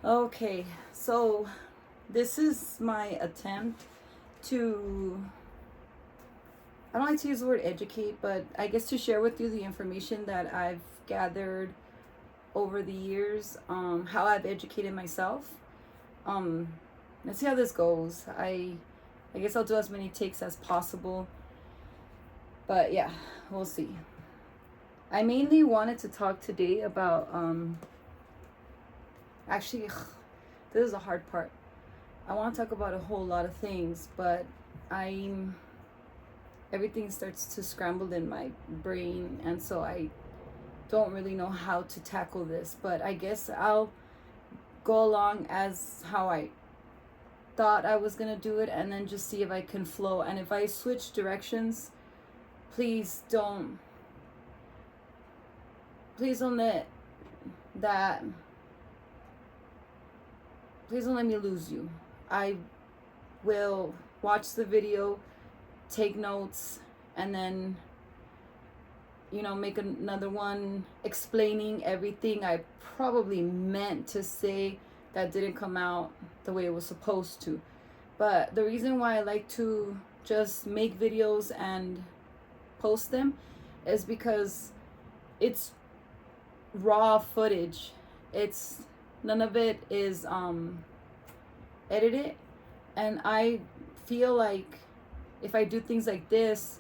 Okay, so this is my attempt to, I don't like to use the word educate, but I guess to share with you the information that I've gathered over the years, how I've educated myself. Um, let's see how this goes. I guess I'll do as many takes as possible, but yeah, we'll see. I mainly wanted to talk today about, actually, this is the hard part. I want to talk about a whole lot of things, but I'm everything starts to scramble in my brain, and so I don't really know how to tackle this. But I guess I'll go along as how I thought I was gonna do it, and then just see if I can flow. And if I switch directions, please don't please don't let that please don't let me lose you. I will watch the video, take notes, and then make another one explaining everything I probably meant to say that didn't come out the way it was supposed to. But the reason why I like to just make videos and post them is because it's raw footage. It's none of it is edited, and I feel like if I do things like this,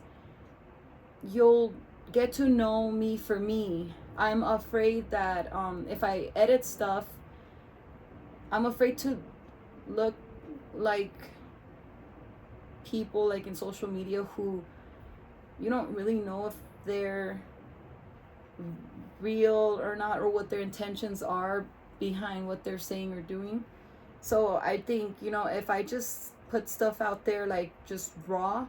you'll get to know me for me. I'm afraid that if I edit stuff, I'm afraid to look like people like in social media who you don't really know if they're real or not, or what their intentions are behind what they're saying or doing. So I think, if I just put stuff out there like just raw,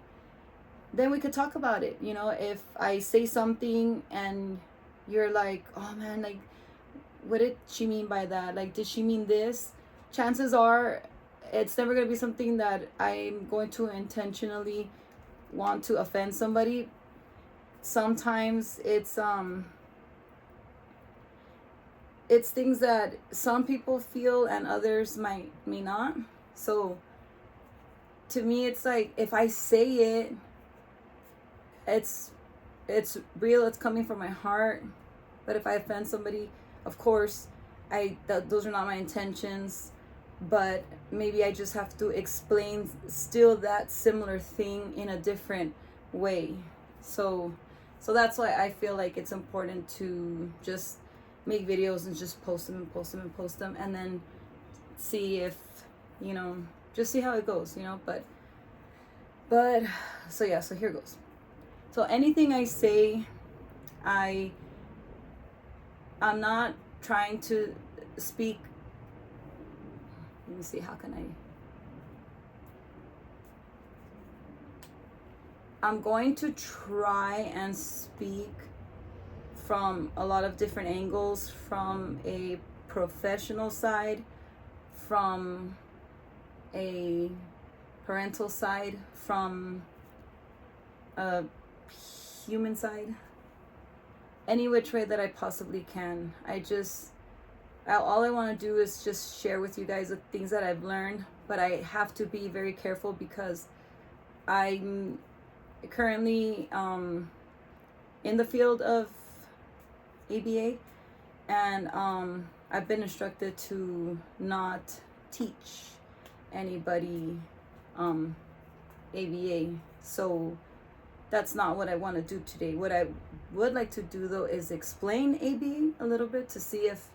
then we could talk about it. If I say something and you're like, oh man, like, what did she mean by that? Like, did she mean this? Chances are it's never going to be something that I'm going to intentionally want to offend somebody. Sometimes it's things that some people feel and others may not. So to me, it's like if I say it, it's real, it's coming from my heart. But if I offend somebody, of course, those are not my intentions. But maybe I just have to explain still that similar thing in a different way. So that's why I feel like it's important to just make videos and just post them and post them and post them, and then see if just see how it goes. But so yeah, so here goes. So anything I say, I'm not trying to speak. Let me see, how can I'm going to try and speak from a lot of different angles, from a professional side, from a parental side, from a human side, any which way that I possibly can. All I want to do is just share with you guys the things that I've learned, but I have to be very careful because I'm currently in the field of ABA, and I've been instructed to not teach anybody ABA. So that's not what I want to do today. What I would like to do though is explain ABA a little bit to see if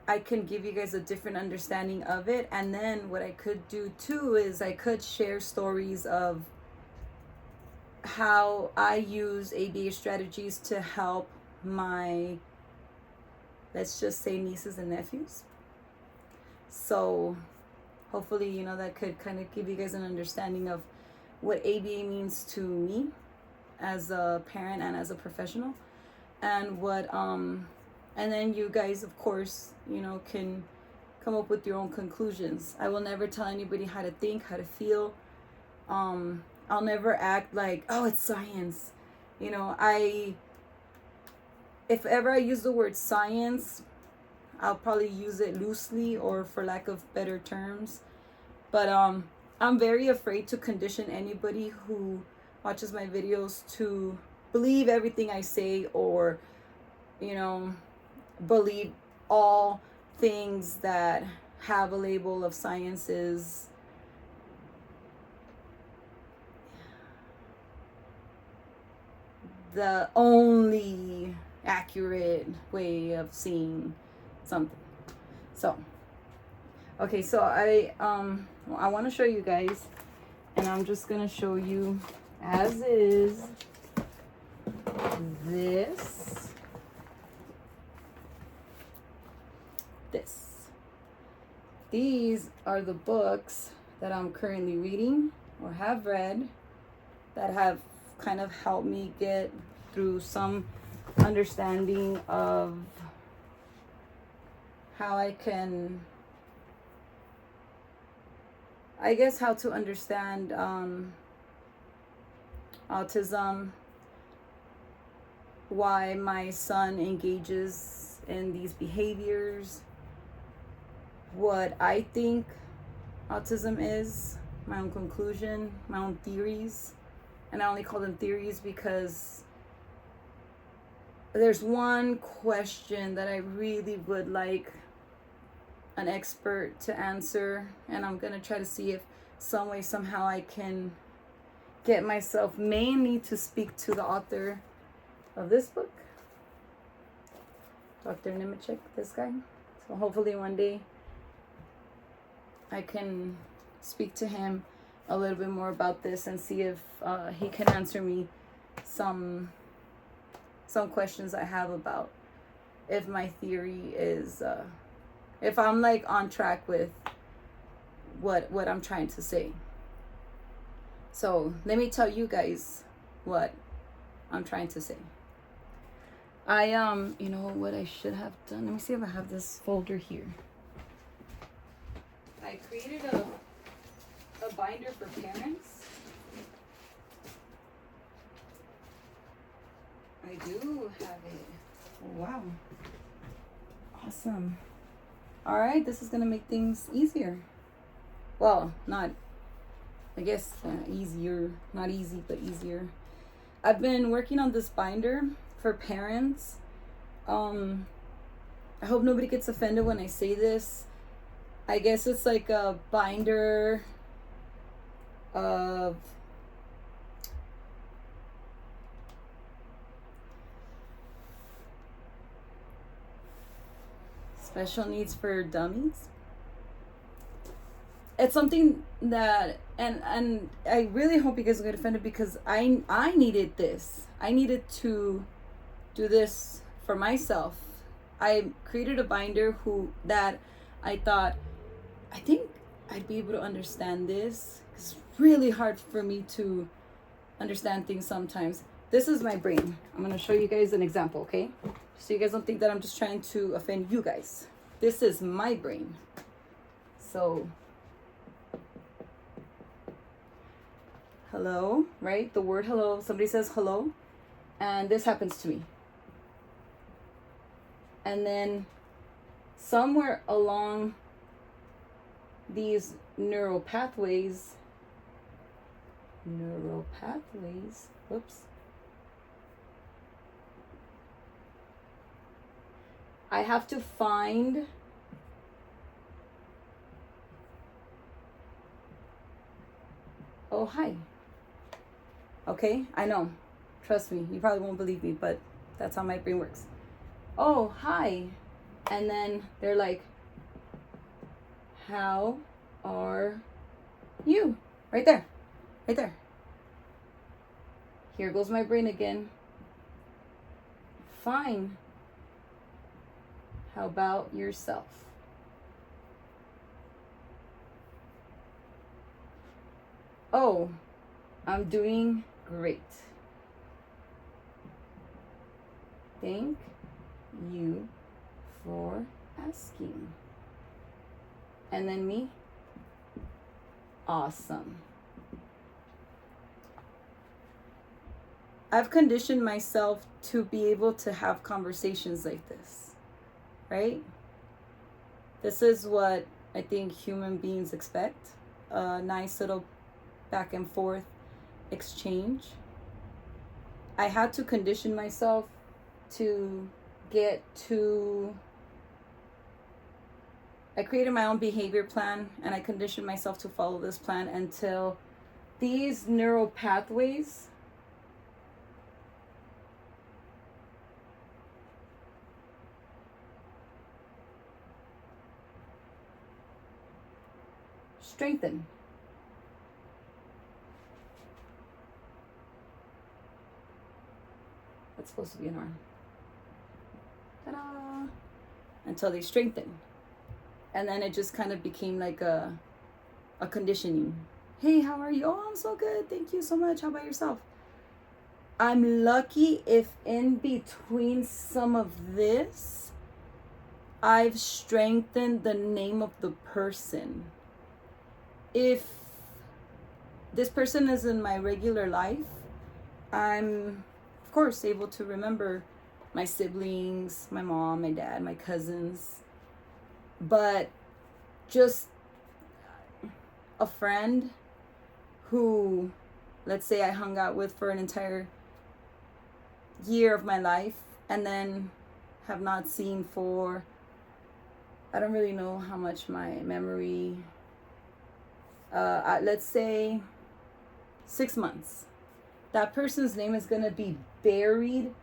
I can give you guys a different understanding of it. And then what I could do too is I could share stories of how I use ABA strategies to help my, let's just say, nieces and nephews. So hopefully, that could kind of give you guys an understanding of what ABA means to me as a parent and as a professional, and what and then you guys, of course, can come up with your own conclusions. I will never tell anybody how to think, how to feel. I'll never act like, oh, it's science. If ever I use the word science, I'll probably use it loosely or for lack of better terms. But I'm very afraid to condition anybody who watches my videos to believe everything I say, or, you know, believe all things that have a label of science is the only accurate way of seeing something. So, okay, so I want to show you guys, and I'm just gonna show you as is this. These are the books that I'm currently reading or have read that have kind of helped me get through some understanding of how I can, I guess, how to understand autism, why my son engages in these behaviors, what I think autism is, my own conclusion, my own theories. And I only call them theories because there's one question that I really would like an expert to answer, and I'm gonna try to see if some way, somehow I can get myself mainly to speak to the author of this book, Dr. Nemechek, this guy. So hopefully one day I can speak to him a little bit more about this and see if he can answer me some questions I have about if my theory is if I'm like on track with what I'm trying to say. So let me tell you guys what I'm trying to say. I you know what I should have done? Let me see if I have this folder here. I created a binder for parents. I do have it. Oh, wow. Awesome. All right, this is gonna make things easier. Well, not, I guess, easier. Not easy, but easier. I've been working on this binder for parents. I hope nobody gets offended when I say this. I guess it's like a binder of special needs for dummies. It's something that, and I really hope you guys don't get offended, because I needed this. I needed to do this for myself. I created a binder that I thought, I think I'd be able to understand this. It's really hard for me to understand things sometimes. This is my brain. I'm gonna show you guys an example, okay? So you guys don't think that I'm just trying to offend you guys. This is my brain. So, hello, right? The word hello, somebody says hello, and this happens to me. And then somewhere along these neural pathways, whoops, I have to find oh, hi. Okay, I know. Trust me, you probably won't believe me, but that's how my brain works. Oh, hi. And then they're like, how are you? Right there. Right there. Here goes my brain again. Fine. How about yourself? Oh, I'm doing great. Thank you for asking. And then me? Awesome. I've conditioned myself to be able to have conversations like this, right? This is what I think human beings expect. A nice little back and forth exchange. I had to condition myself to get to. I created my own behavior plan and I conditioned myself to follow this plan until these neural pathways strengthen. That's supposed to be an arm. Ta-da! Until they strengthen. And then it just kind of became like a conditioning. Hey, how are you? Oh, I'm so good. Thank you so much. How about yourself? I'm lucky if in between some of this, I've strengthened the name of the person. If this person is in my regular life, I'm, of course, able to remember my siblings, my mom, my dad, my cousins. But just a friend who, let's say I hung out with for an entire year of my life and then have not seen for, I don't really know how much my memory, let's say 6 months. That person's name is going to be buried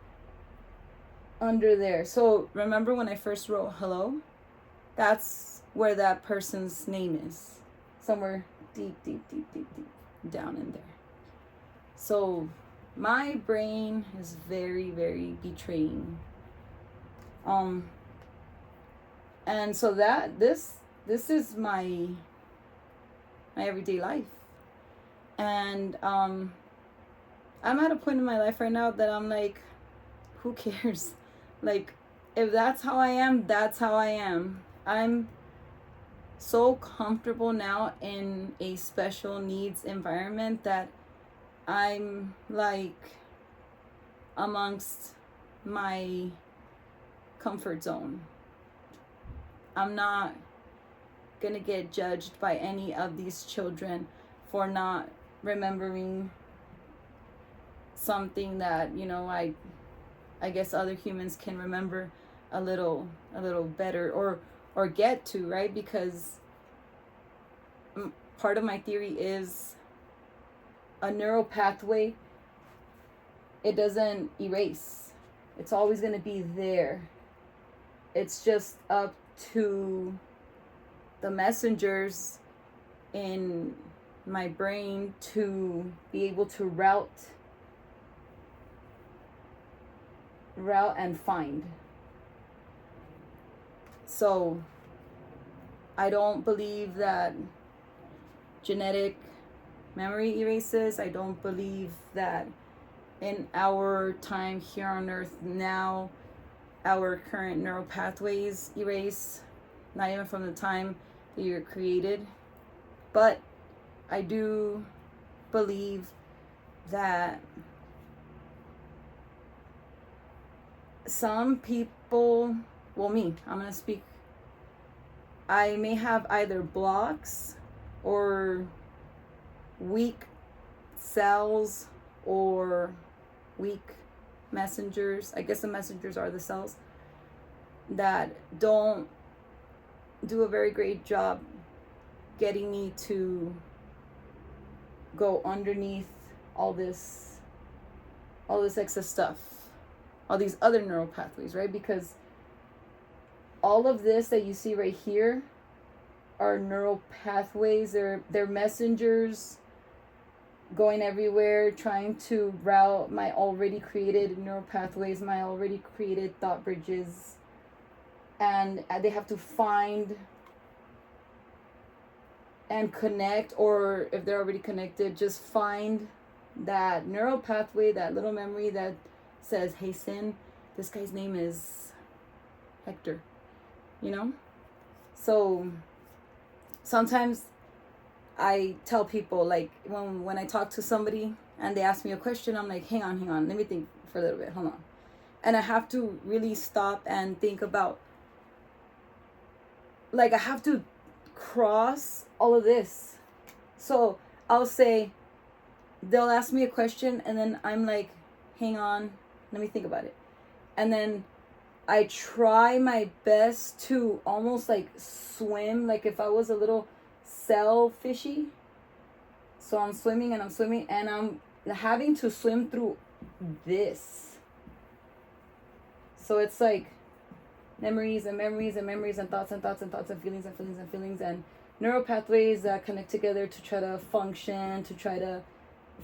under there. So remember when I first wrote hello? That's where that person's name is. Somewhere deep down in there. So my brain is very, very betraying. And so that this is my everyday life. And I'm at a point in my life right now that I'm like, who cares? Like, if that's how I am, that's how I am. I'm so comfortable now in a special needs environment that I'm like amongst my comfort zone. I'm not gonna get judged by any of these children for not remembering something that, you know, I guess other humans can remember a little better or get to, right? Because part of my theory is a neural pathway, it doesn't erase. It's always going to be there. It's just up to the messengers in my brain to be able to route and find. So I don't believe that genetic memory erases. I don't believe that in our time here on earth now, our current neural pathways erase, not even from the time that you're created. But I do believe that some people, well, me, I'm going to speak, I may have either blocks or weak cells or weak messengers. I guess the messengers are the cells that don't do a very great job getting me to go underneath all this excess stuff, all these other neural pathways, right? Because all of this that you see right here are neural pathways. They're messengers going everywhere, trying to route my already created neural pathways, my already created thought bridges. And they have to find and connect, or if they're already connected, just find that neural pathway, that little memory that says, hey, Sin, this guy's name is Hector, you know? So sometimes I tell people, like, when I talk to somebody and they ask me a question, I'm like, hang on, let me think for a little bit, hold on. And I have to really stop and think about, like I have to cross all of this. So I'll say, they'll ask me a question and then I'm like, hang on, let me think about it. And then I try my best to almost like swim, like if I was a little sailfishy. So I'm swimming and I'm having to swim through this. So it's like memories and memories and memories and thoughts and thoughts and thoughts and feelings and feelings and feelings and neural pathways that connect together to try to function, to try to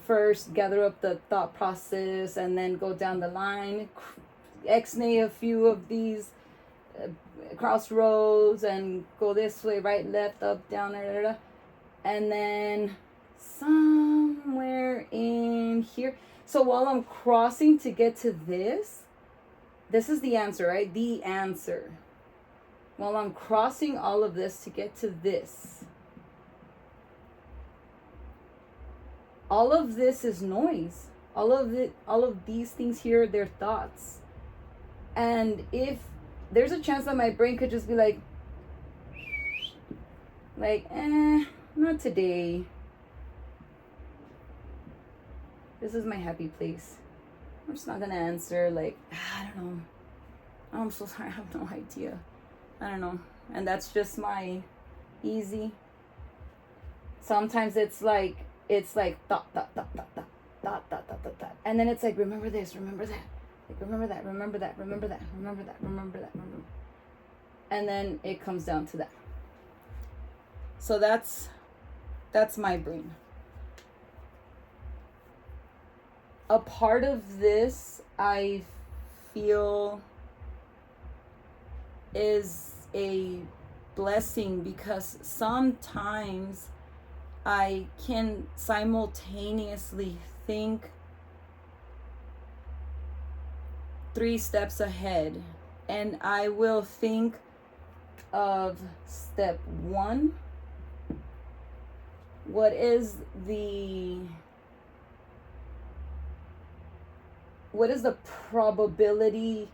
first gather up the thought process and then go down the line, x-nay a few of these crossroads and go this way, right, left, up, down, and then somewhere in here. So while I'm crossing to get to this is the answer, right? The answer. While I'm crossing all of this to get to this, all of this is noise. All of these things here, they're thoughts. And if there's a chance that my brain could just be like, not today. This is my happy place. I'm just not gonna answer, like, I don't know. Oh, I'm so sorry, I have no idea. I don't know. And that's just my easy. Sometimes it's like thought. And then it's like, remember this, remember that. Like, remember that. And then it comes down to that. So that's my brain. A part of this, I feel, is a blessing because sometimes I can simultaneously think 3 steps ahead, and I will think of step 1. What is the probability,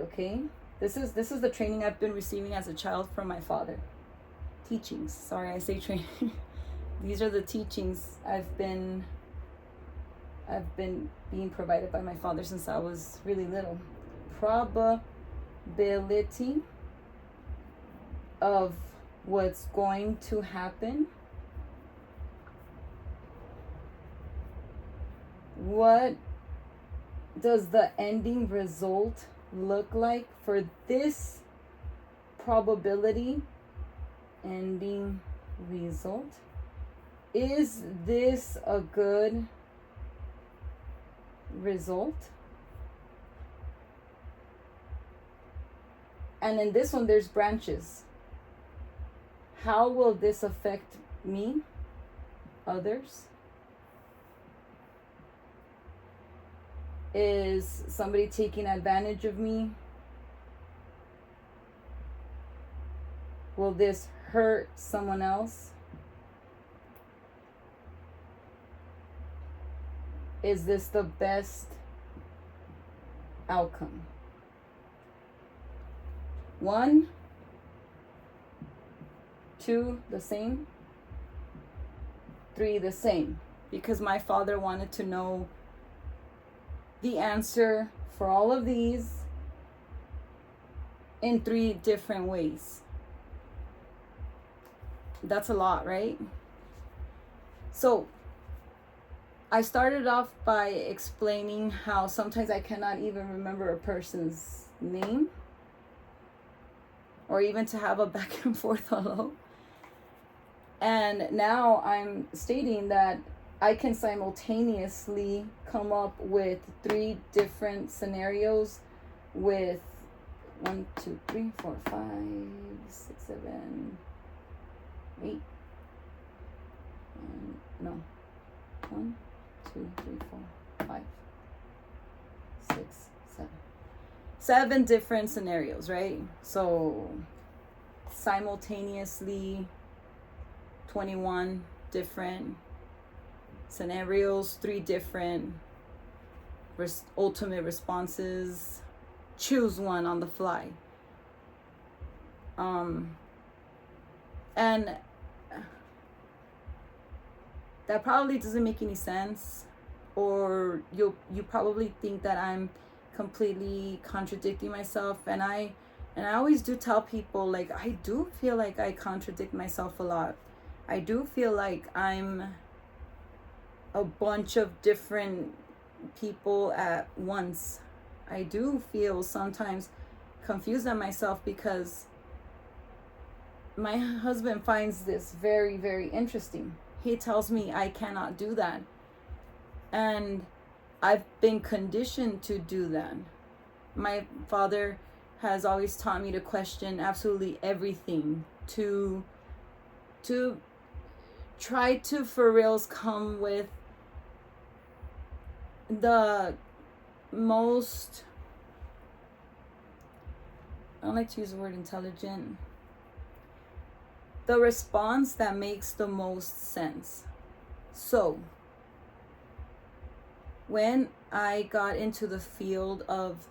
okay? This is the training I've been receiving as a child from my father. Teachings. Sorry, I say training. These are the teachings I've been being provided by my father since I was really little. Probability of what's going to happen. What does the ending result look like for this probability? Ending result. Is this a good result? And in this one, there's branches. How will this affect me? Others? Is somebody taking advantage of me? Will this hurt someone else? Is this the best outcome? 1, 2, the same. 3, the same. Because my father wanted to know the answer for all of these in 3 different ways. That's a lot, right? So I started off by explaining how sometimes I cannot even remember a person's name, or even to have a back and forth hello. And now I'm stating that I can simultaneously come up with 3 different scenarios with 1, 2, 3, 4, 5, 6, 7, 8. No. 1, 2, 3, 4, 5, 6, 7. 7 different scenarios, right? So simultaneously 21 different scenarios, 3 different ultimate responses. Choose one on the fly. And that probably doesn't make any sense, or you probably think that I'm completely contradicting myself, and I always do tell people, like, I do feel like I contradict myself a lot. I do feel like I'm a bunch of different people at once. I do feel sometimes confused at myself, because my husband finds this very, very interesting. He tells me I cannot do that. And I've been conditioned to do that. My father has always taught me to question absolutely everything, to try to for reals come with the most, I don't like to use the word intelligent, the response that makes the most sense. So when I got into the field of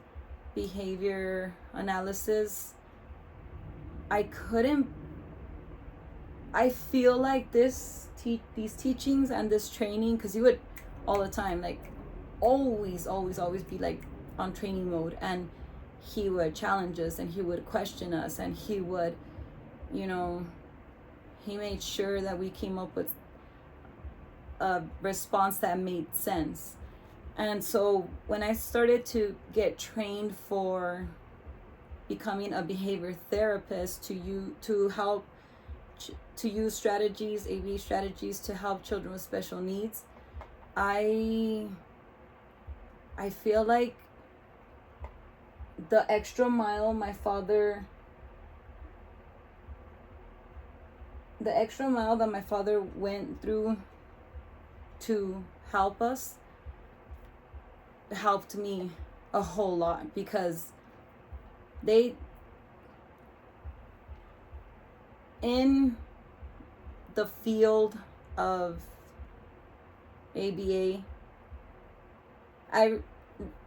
behavior analysis, I feel like these teachings and this training, because he would all the time, like, always be like on training mode, and he would challenge us, and he would question us, and he would, he made sure that we came up with a response that made sense. And so when I started to get trained for becoming a behavior therapist, to help to use strategies, ABA strategies, to help children with special needs, I feel like the extra mile my father that my father went through to help us helped me a whole lot, because in the field of ABA,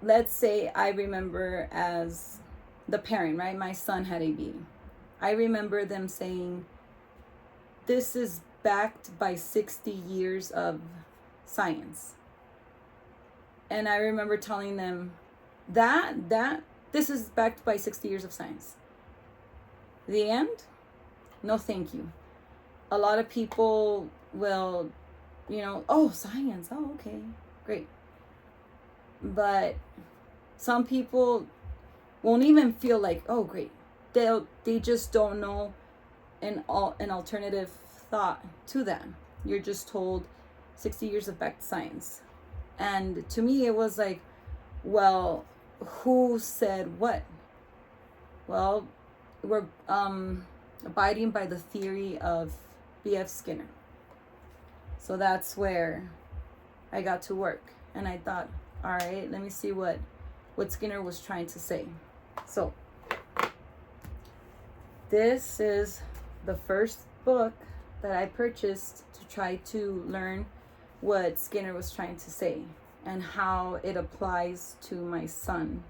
let's say I remember as the parent, right? My son had ABA. I remember them saying, this is backed by 60 years of science. And I remember telling them that this is backed by 60 years of science. The end? No, thank you. A lot of people will, oh, science. Oh, okay, great. But some people won't even feel like, oh, great. They just don't know an alternative thought to that. You're just told 60 years of backed science. And to me, it was like, well, who said what? Well, we're abiding by the theory of B.F. Skinner. So that's where I got to work. And I thought, all right, let me see what Skinner was trying to say. So this is the first book that I purchased to try to learn what Skinner was trying to say and how it applies to my son,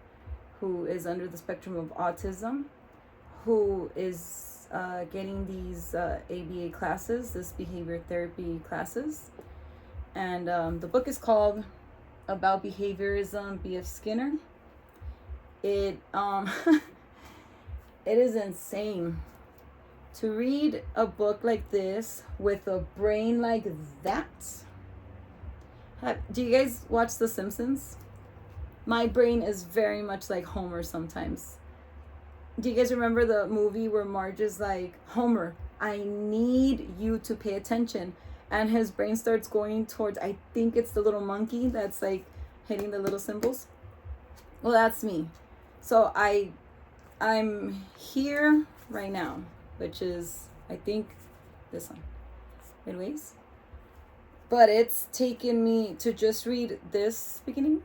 who is under the spectrum of autism, who is getting these ABA classes, this behavior therapy classes. And the book is called About Behaviorism, B.F. Skinner. It it is insane to read a book like this with a brain like that. Do you guys watch The Simpsons? My brain is very much like Homer sometimes. Do you guys remember the movie where Marge is like, Homer, I need you to pay attention? And his brain starts going towards, I think it's the little monkey that's like hitting the little symbols. Well, that's me. So I'm here right now, which is, I think, this one. Anyways. But it's taken me to just read this beginning.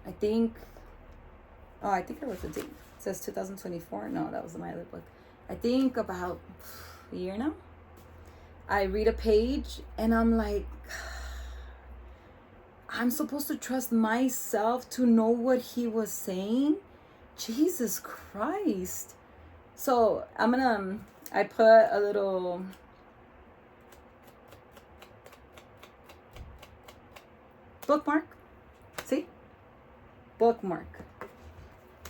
I think I wrote the date. It says 2024. No, that was my other book. I think about a year now. I read a page and I'm like, I'm supposed to trust myself to know what he was saying, Jesus Christ. So I'm gonna, I put a little bookmark. See? Bookmark.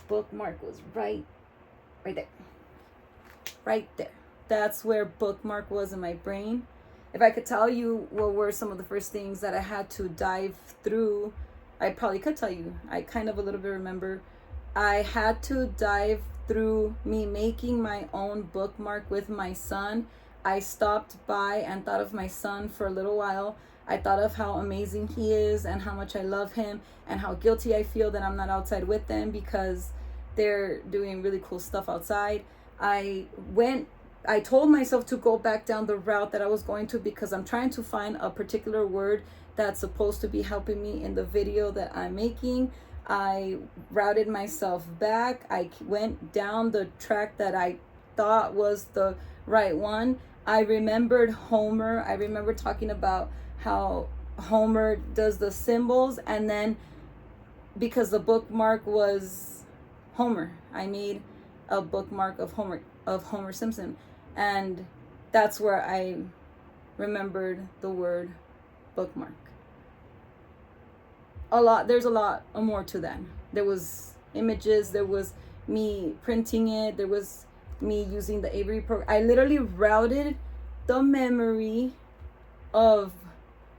Bookmark was right there. Right there. That's where bookmark was in my brain. If I could tell you what were some of the first things that I had to dive through, I probably could tell you. I kind of a little bit remember. I had to dive through me making my own bookmark with my son. I stopped by and thought of my son for a little while. I thought of how amazing he is and how much I love him and how guilty I feel that I'm not outside with them because they're doing really cool stuff outside. I told myself to go back down the route that I was going to because I'm trying to find a particular word that's supposed to be helping me in the video that I'm making. I routed myself back. I went down the track that I thought was the right one. I remembered Homer. I remember talking about how Homer does the symbols, and then because the bookmark was Homer, I made a bookmark of Homer Simpson, and that's where I remembered the word bookmark. There's a lot more to that. There was images, there was me printing it, there was me using the Avery program. I literally routed the memory of,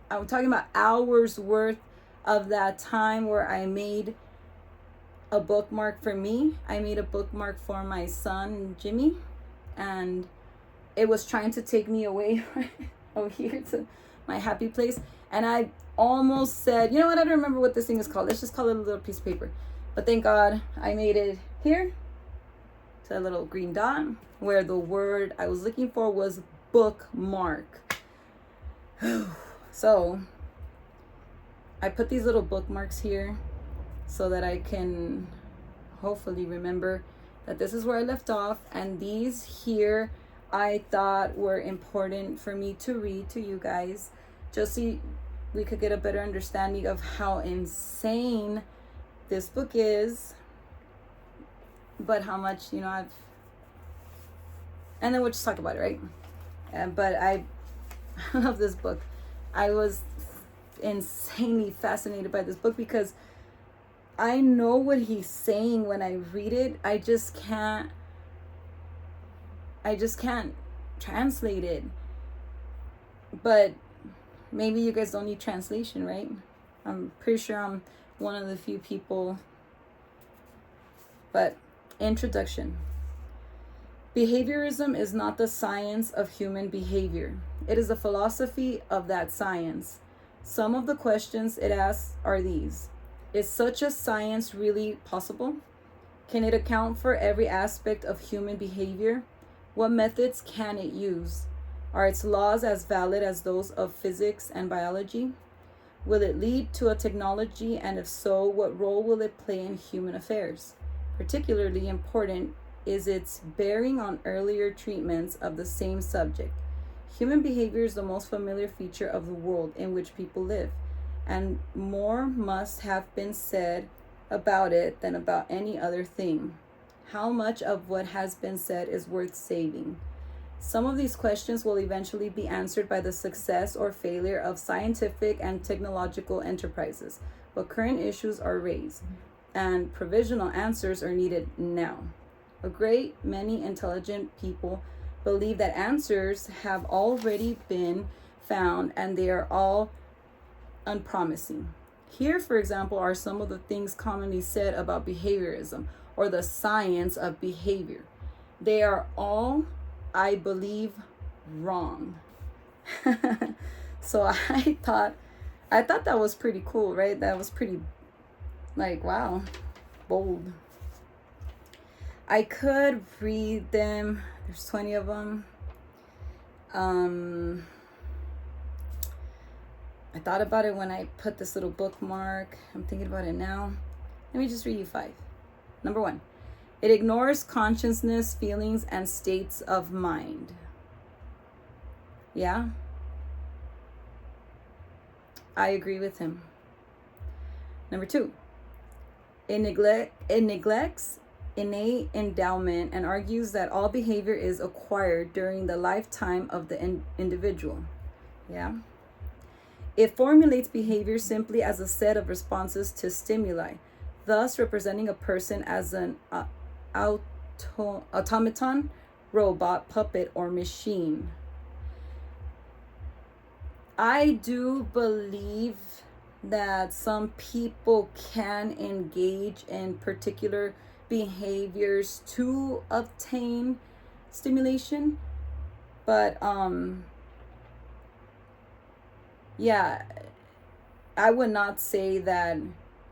I'm talking about hours worth of that time where I made a bookmark for me. I made a bookmark for my son, Jimmy, and it was trying to take me away over here to my happy place. And I almost said, you know what, I don't remember what this thing is called. Let's just call it a little piece of paper. But thank God I made it here to a little green dot where the word I was looking for was bookmark. So I put these little bookmarks here so that I can hopefully remember that this is where I left off, and these here I thought were important for me to read to you guys, just so we could get a better understanding of how insane this book is, but how much, and then we'll just talk about it, right? But I love this book. I was insanely fascinated by this book because I know what he's saying when I read it. I just can't translate it. But maybe you guys don't need translation, right? I'm pretty sure I'm one of the few people. But introduction. Behaviorism is not the science of human behavior. It is the philosophy of that science. Some of the questions it asks are these. Is such a science really possible? Can it account for every aspect of human behavior? What methods can it use? Are its laws as valid as those of physics and biology? Will it lead to a technology, and if so, what role will it play in human affairs? Particularly important is its bearing on earlier treatments of the same subject. Human behavior is the most familiar feature of the world in which people live, and more must have been said about it than about any other thing. How much of what has been said is worth saving? Some of these questions will eventually be answered by the success or failure of scientific and technological enterprises, but current issues are raised, and provisional answers are needed now. A great many intelligent people believe that answers have already been found, and they are all unpromising. Here, for example, are some of the things commonly said about behaviorism, or the science of behavior. They are all, I believe, wrong. So I thought that was pretty cool, right? That was pretty, wow, bold. I could read them. There's 20 of them. I thought about it when I put this little bookmark. I'm thinking about it now. Let me just read you 5. Number 1, it ignores consciousness, feelings, and states of mind. Yeah? I agree with him. Number 2, it neglects innate endowment and argues that all behavior is acquired during the lifetime of the individual. Yeah. It formulates behavior simply as a set of responses to stimuli, thus representing a person as an automaton, robot, puppet, or machine. I do believe that some people can engage in particular behaviors to obtain stimulation, but yeah, I would not say that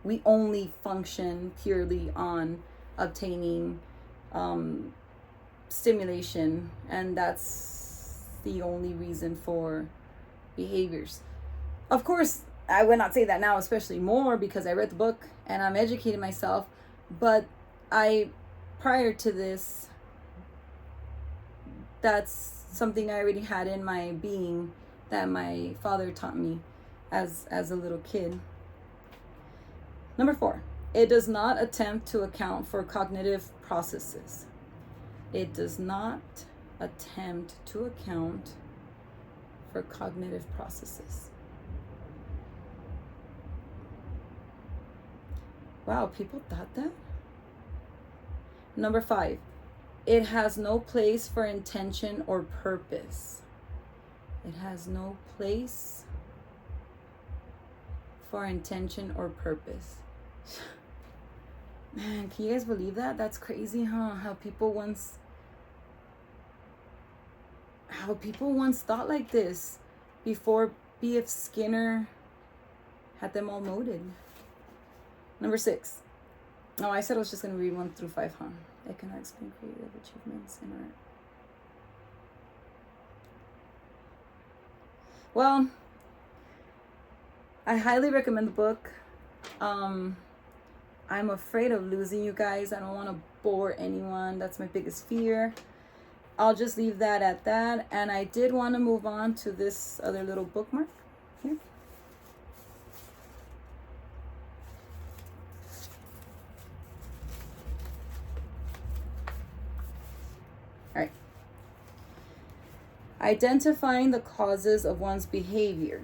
we only function purely on obtaining stimulation, and that's the only reason for behaviors. Of course, I would not say that now, especially more because I read the book and I'm educating myself, but prior to this, that's something I already had in my being that my father taught me as a little kid. Number 4, it does not attempt to account for cognitive processes. It does not attempt to account for cognitive processes. Wow, people thought that? Number 5, it has no place for intention or purpose. It has no place for intention or purpose. Man, can you guys believe that? That's crazy, huh? How people once thought like this before B.F. Skinner had them all noted. Number 6. Oh, I said I was just going to read 1 through 5, huh? I cannot explain creative achievements in art. Well, I highly recommend the book. I'm afraid of losing you guys. I don't want to bore anyone. That's my biggest fear. I'll just leave that at that. And I did want to move on to this other little bookmark here. All right. Identifying the causes of one's behavior.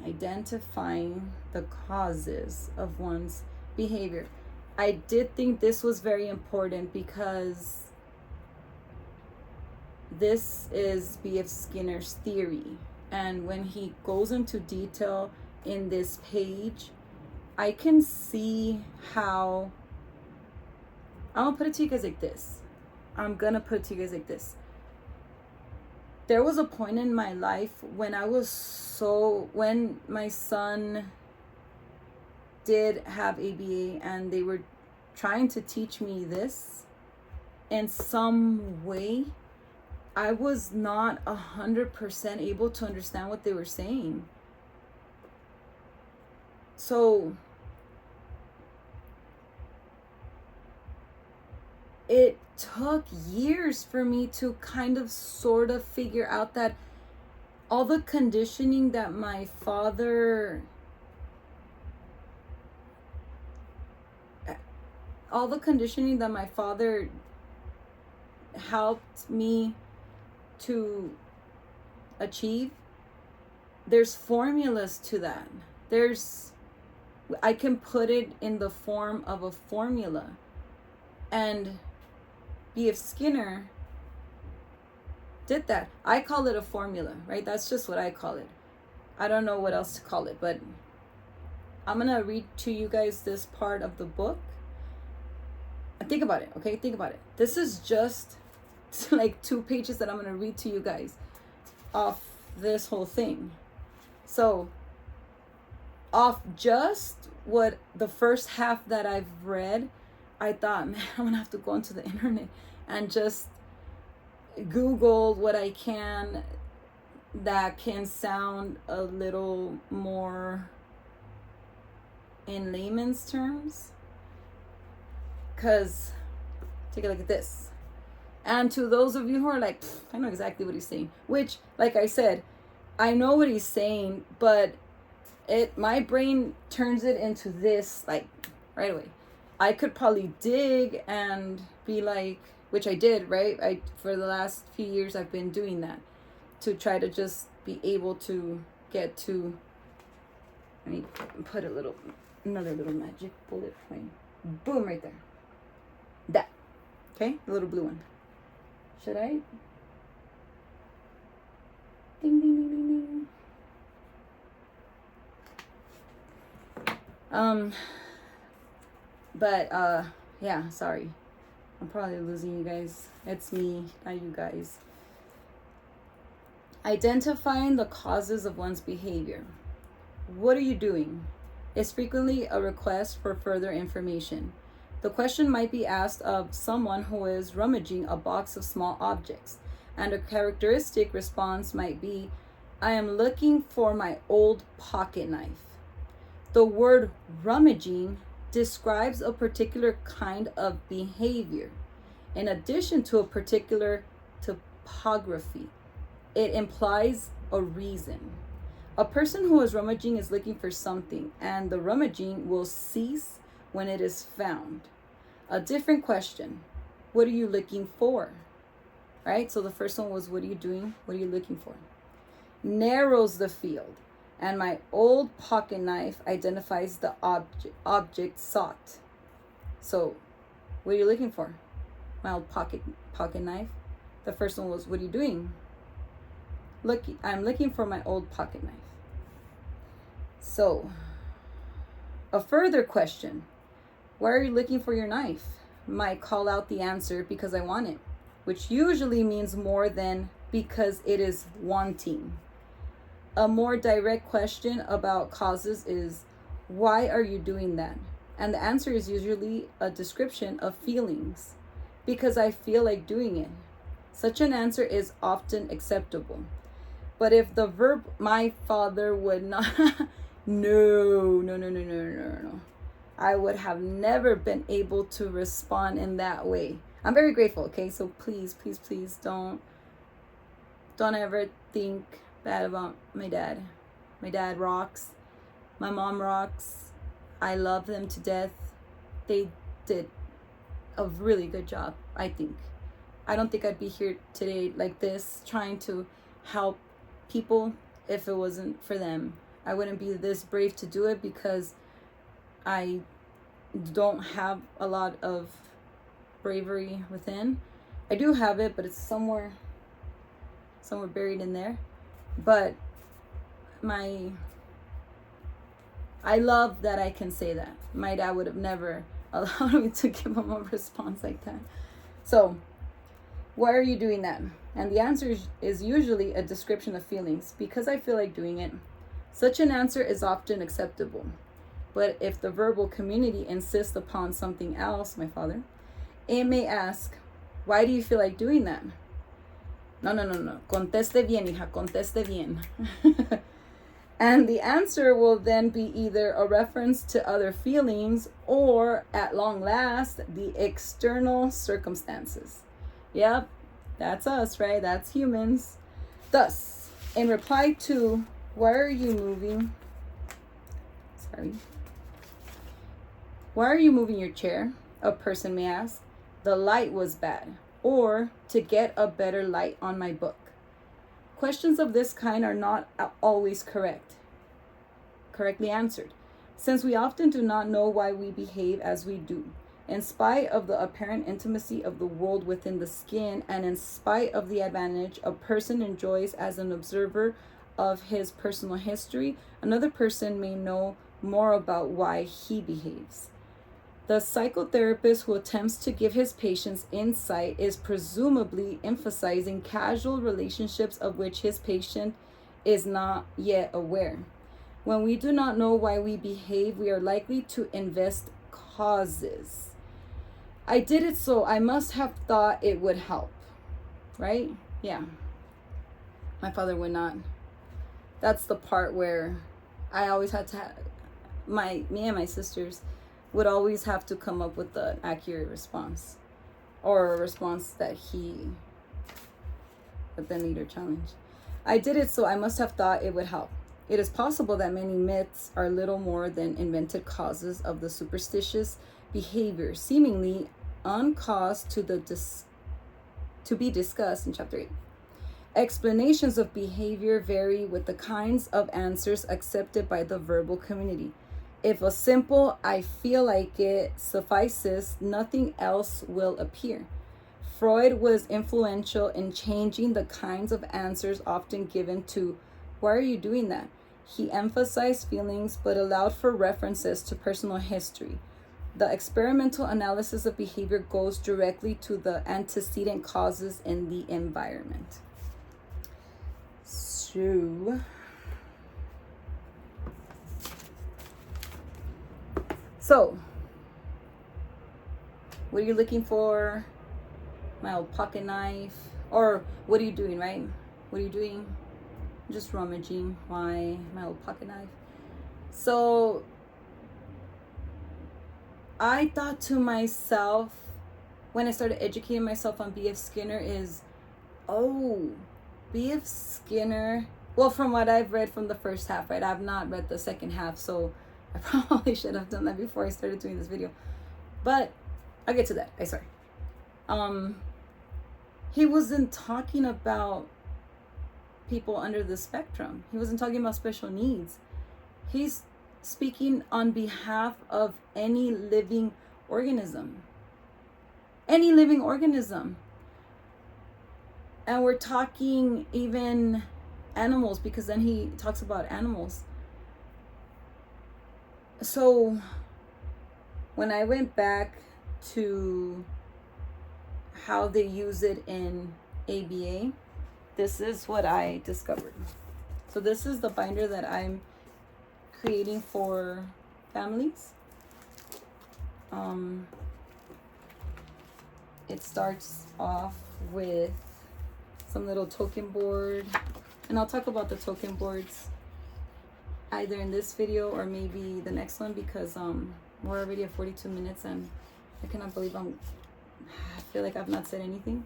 Identifying the causes of one's behavior. I did think this was very important because this is B.F. Skinner's theory. And when he goes into detail in this page, I can see how... I'm going to put it to you guys like this. There was a point in my life when when my son did have ABA and they were trying to teach me this in some way, I was not 100% able to understand what they were saying. So it took years for me to kind of sort of figure out that all the conditioning that my father helped me to achieve, there's formulas to that. I can put it in the form of a formula. And B.F. Skinner did that. I call it a formula, right? That's just what I call it. I don't know what else to call it, but I'm going to read to you guys this part of the book. And think about it, okay? Think about it. This is just like 2 pages that I'm going to read to you guys off this whole thing. So, off just what the first half that I've read, I thought, man, I'm going to have to go onto the internet and just Google what I can that can sound a little more in layman's terms. Because, take a look at this. And to those of you who are like, I know exactly what he's saying. Which, like I said, I know what he's saying, but my brain turns it into this, like, right away. I could probably dig and be like, which I did, right? For the last few years I've been doing that to try to just be able to get to. Let me put another little magic bullet point. Boom, right there. That. Okay, the little blue one. Should I? Ding, ding, ding, ding, ding. Yeah, sorry. I'm probably losing you guys. It's me, not you guys. Identifying the causes of one's behavior. What are you doing? Is frequently a request for further information. The question might be asked of someone who is rummaging a box of small objects, and a characteristic response might be, I am looking for my old pocket knife. The word rummaging describes a particular kind of behavior. In addition to a particular topography, it implies a reason. A person who is rummaging is looking for something, and the rummaging will cease when it is found. A different question, what are you looking for? Right? So the first one was, what are you doing? What are you looking for? Narrows the field, and my old pocket knife identifies the object sought. So, what are you looking for? My old pocket knife. The first one was, what are you doing? I'm looking for my old pocket knife. So, a further question, why are you looking for your knife? Might call out the answer, because I want it, which usually means more than because it is wanting. A more direct question about causes is, why are you doing that? And the answer is usually a description of feelings, because I feel like doing it. Such an answer is often acceptable. But if the verb, my father would not, no. I would have never been able to respond in that way. I'm very grateful, okay? So please don't ever think bad about my dad. My dad rocks. My mom rocks. I love them to death. They did a really good job, I think. I don't think I'd be here today like this, trying to help people if it wasn't for them. I wouldn't be this brave to do it, because I don't have a lot of bravery within. I do have it, but it's somewhere buried in there. But I love that I can say that. My dad would have never allowed me to give him a response like that. So, why are you doing that? And the answer is usually a description of feelings, because I feel like doing it. Such an answer is often acceptable. But if the verbal community insists upon something else, my father, it may ask, why do you feel like doing that? No. Conteste bien, hija, conteste bien. And the answer will then be either a reference to other feelings, or, at long last, the external circumstances. Yep, that's us, right? That's humans. Thus, in reply to, why are you moving? Why are you moving your chair? A person may ask. The light was bad. Or, to get a better light on my book. Questions of this kind are not always correctly answered, since we often do not know why we behave as we do. In spite of the apparent intimacy of the world within the skin, and in spite of the advantage a person enjoys as an observer of his personal history, another person may know more about why he behaves. The psychotherapist who attempts to give his patients insight is presumably emphasizing casual relationships of which his patient is not yet aware. When we do not know why we behave, we are likely to invest causes. I did it, so I must have thought it would help, right? Yeah. My father would not. That's the part where I always had to me and my sisters would always have to come up with an accurate response, or a response that would then lead or challenge. I did it, so I must have thought it would help. It is possible that many myths are little more than invented causes of the superstitious, behavior, seemingly uncaused to be discussed in chapter 8. Explanations of behavior vary with the kinds of answers accepted by the verbal community. If a simple "I feel like it" suffices, nothing else will appear. Freud was influential in changing the kinds of answers often given to "Why are you doing that?" He emphasized feelings but allowed for references to personal history. The experimental analysis of behavior goes directly to the antecedent causes in the environment. So, what are you looking for? My old pocket knife. Or what are you doing, right? What are you doing? Just rummaging my old pocket knife. So, I thought to myself, when I started educating myself on B.F. Skinner, is, oh, B.F. Skinner, well, from what I've read from the first half, right? I've not read the second half, so I probably should have done that before I started doing this video. But I'll get to that. I swear. He wasn't talking about people under the spectrum. He wasn't talking about special needs. He's speaking on behalf of any living organism. Any living organism. And we're talking even animals, because then he talks about animals. So when I went back to how they use it in ABA, this is what I discovered. So this is the binder that I'm creating for families. It starts off with some little token board, and I'll talk about the token boards either in this video or maybe the next one, because we're already at 42 minutes and I cannot believe I feel like I've not said anything.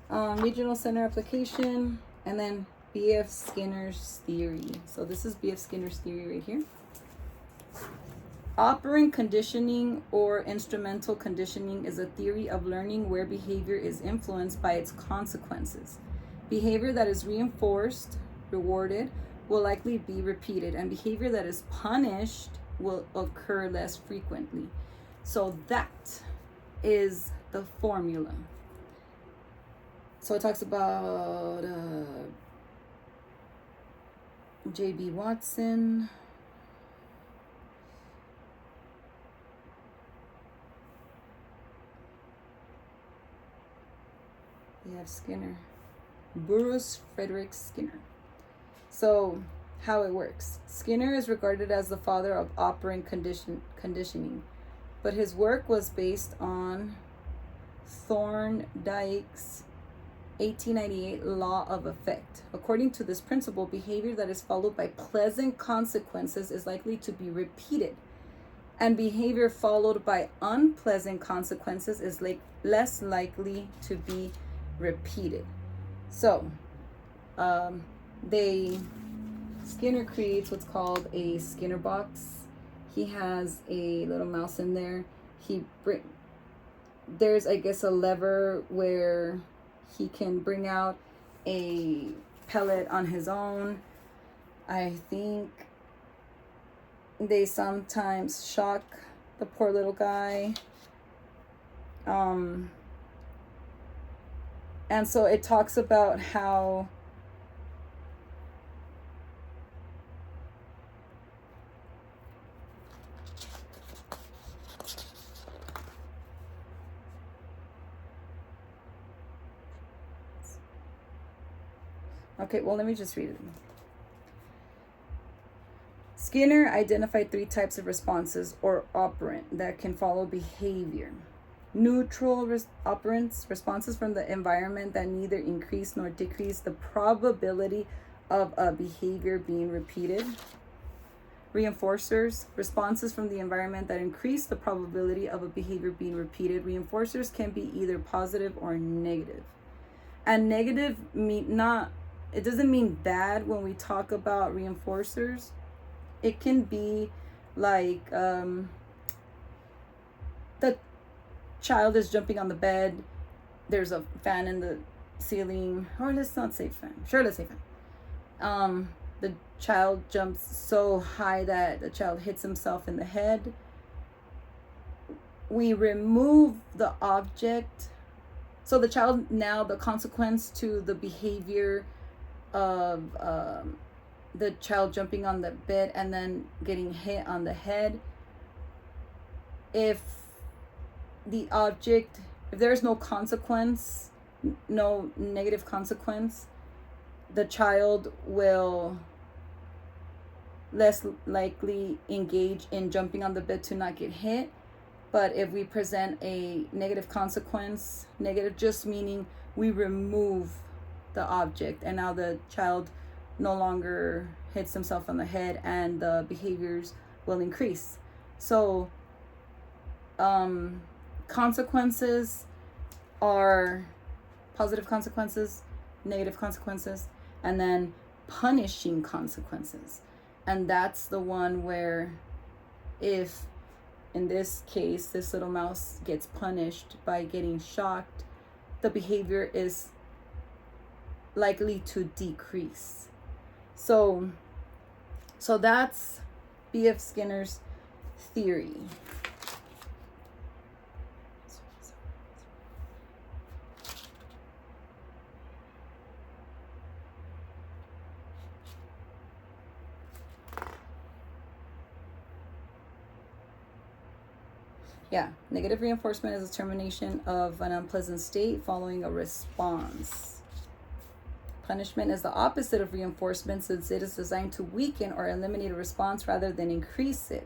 Regional center application, and then B.F. Skinner's theory. So this is B.F. Skinner's theory right here. Operant conditioning or instrumental conditioning is a theory of learning where behavior is influenced by its consequences. Behavior that is reinforced, rewarded, will likely be repeated, and behavior that is punished will occur less frequently. So that is the formula. So it talks about J.B. Watson. We have Skinner. Burroughs Frederick Skinner. So how it works. Skinner is regarded as the father of operant conditioning, but his work was based on Thorndike's 1898 law of effect. According to this principle, behavior that is followed by pleasant consequences is likely to be repeated, and behavior followed by unpleasant consequences is less likely to be repeated. So Skinner creates what's called a Skinner box. He has a little mouse in there. There's, I guess, a lever where he can bring out a pellet on his own. I think they sometimes shock the poor little guy. And so it talks about how let me just read it. Skinner identified 3 types of responses or operant that can follow behavior. Neutral operants, responses from the environment that neither increase nor decrease the probability of a behavior being repeated. Reinforcers, responses from the environment that increase the probability of a behavior being repeated. Reinforcers can be either positive or negative. And negative it doesn't mean bad when we talk about reinforcers. It can be like child is jumping on the bed. There's a fan in the ceiling, or let's not say fan. Sure, let's say fan. The child jumps so high that the child hits himself in the head. We remove the object. So the child, now the consequence to the behavior of the child jumping on the bed and then getting hit on the head, if there's no consequence, no negative consequence, the child will less likely engage in jumping on the bed to not get hit. But if we present a negative consequence, negative just meaning we remove the object, and now the child no longer hits himself on the head and the behaviors will increase. So consequences are positive consequences, negative consequences, and then punishing consequences. And that's the one where, if in this case this little mouse gets punished by getting shocked, the behavior is likely to decrease. So that's B.F. Skinner's theory. Yeah, negative reinforcement is a termination of an unpleasant state following a response. Punishment is the opposite of reinforcement, since it is designed to weaken or eliminate a response rather than increase it.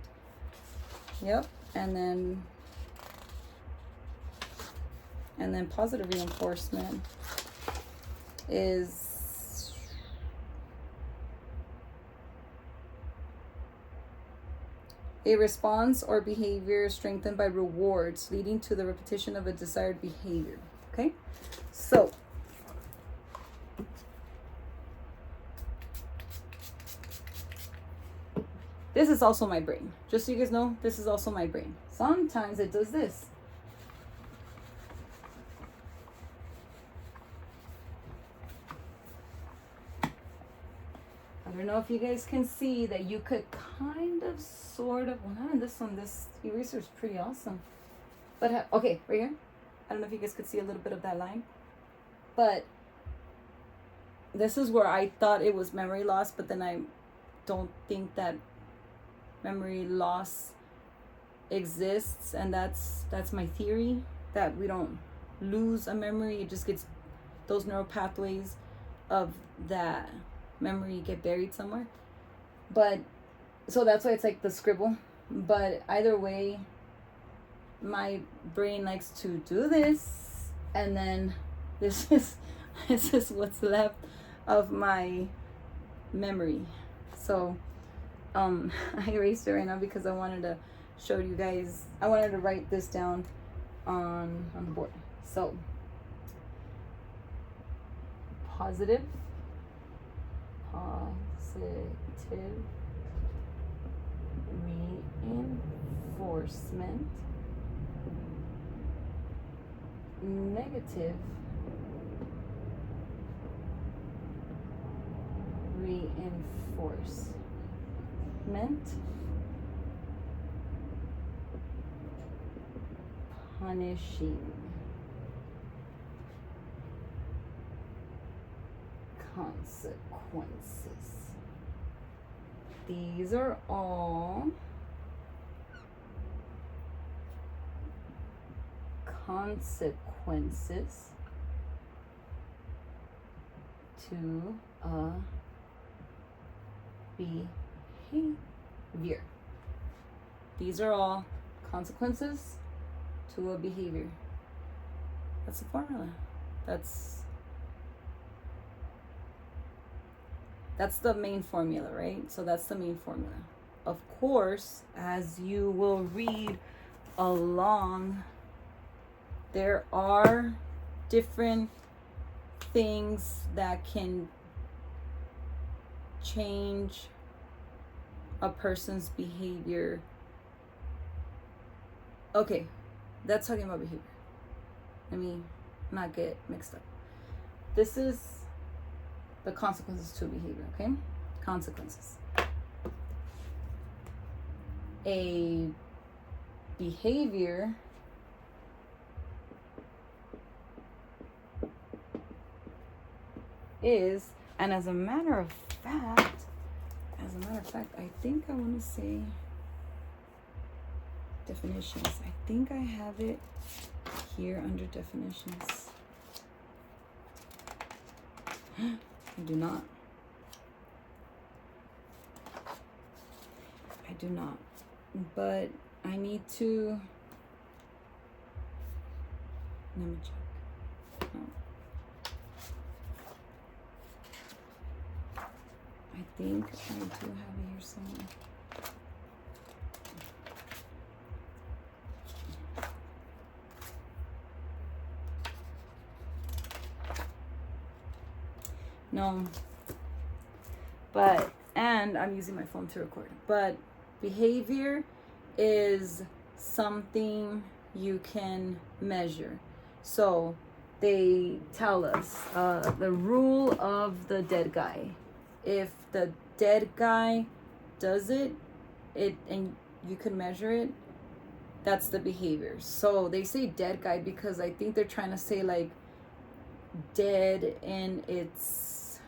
Yep, and then positive reinforcement is a response or behavior strengthened by rewards, leading to the repetition of a desired behavior. Okay, so this is also my brain. Just so you guys know, this is also my brain. Sometimes it does this. I don't know if you guys can see that you could kind of, sort of, well, not in this one. This eraser is pretty awesome. But, okay, right here. I don't know if you guys could see a little bit of that line. But this is where I thought it was memory loss, but then I don't think that memory loss exists. And that's my theory, that we don't lose a memory. It just gets, those neural pathways of that memory get buried somewhere. But so that's why it's like the scribble. But either way, my brain likes to do this, and then this is what's left of my memory. So I erased it right now because I wanted to show you guys, I wanted to write this down on the board. So positive reinforcement, negative reinforcement, punishing consequences. These are all consequences to a behavior. These are all consequences to a behavior. That's the formula. That's the main formula, right? So that's the main formula. Of course, as you will read along, there are different things that can change a person's behavior. Okay, That's talking about behavior. Let me not get mixed up. This is the consequences to behavior, okay? Consequences. A behavior is, and as a matter of fact, I think I want to say definitions. I think I have it here under definitions. I do not. But I need to, let me check. No. I think I do have it here somewhere. No. But, and I'm using my phone to record. But behavior is something you can measure. So they tell us the rule of the dead guy. If the dead guy does it and you can measure it, that's the behavior. So they say dead guy because I think they're trying to say like dead and it's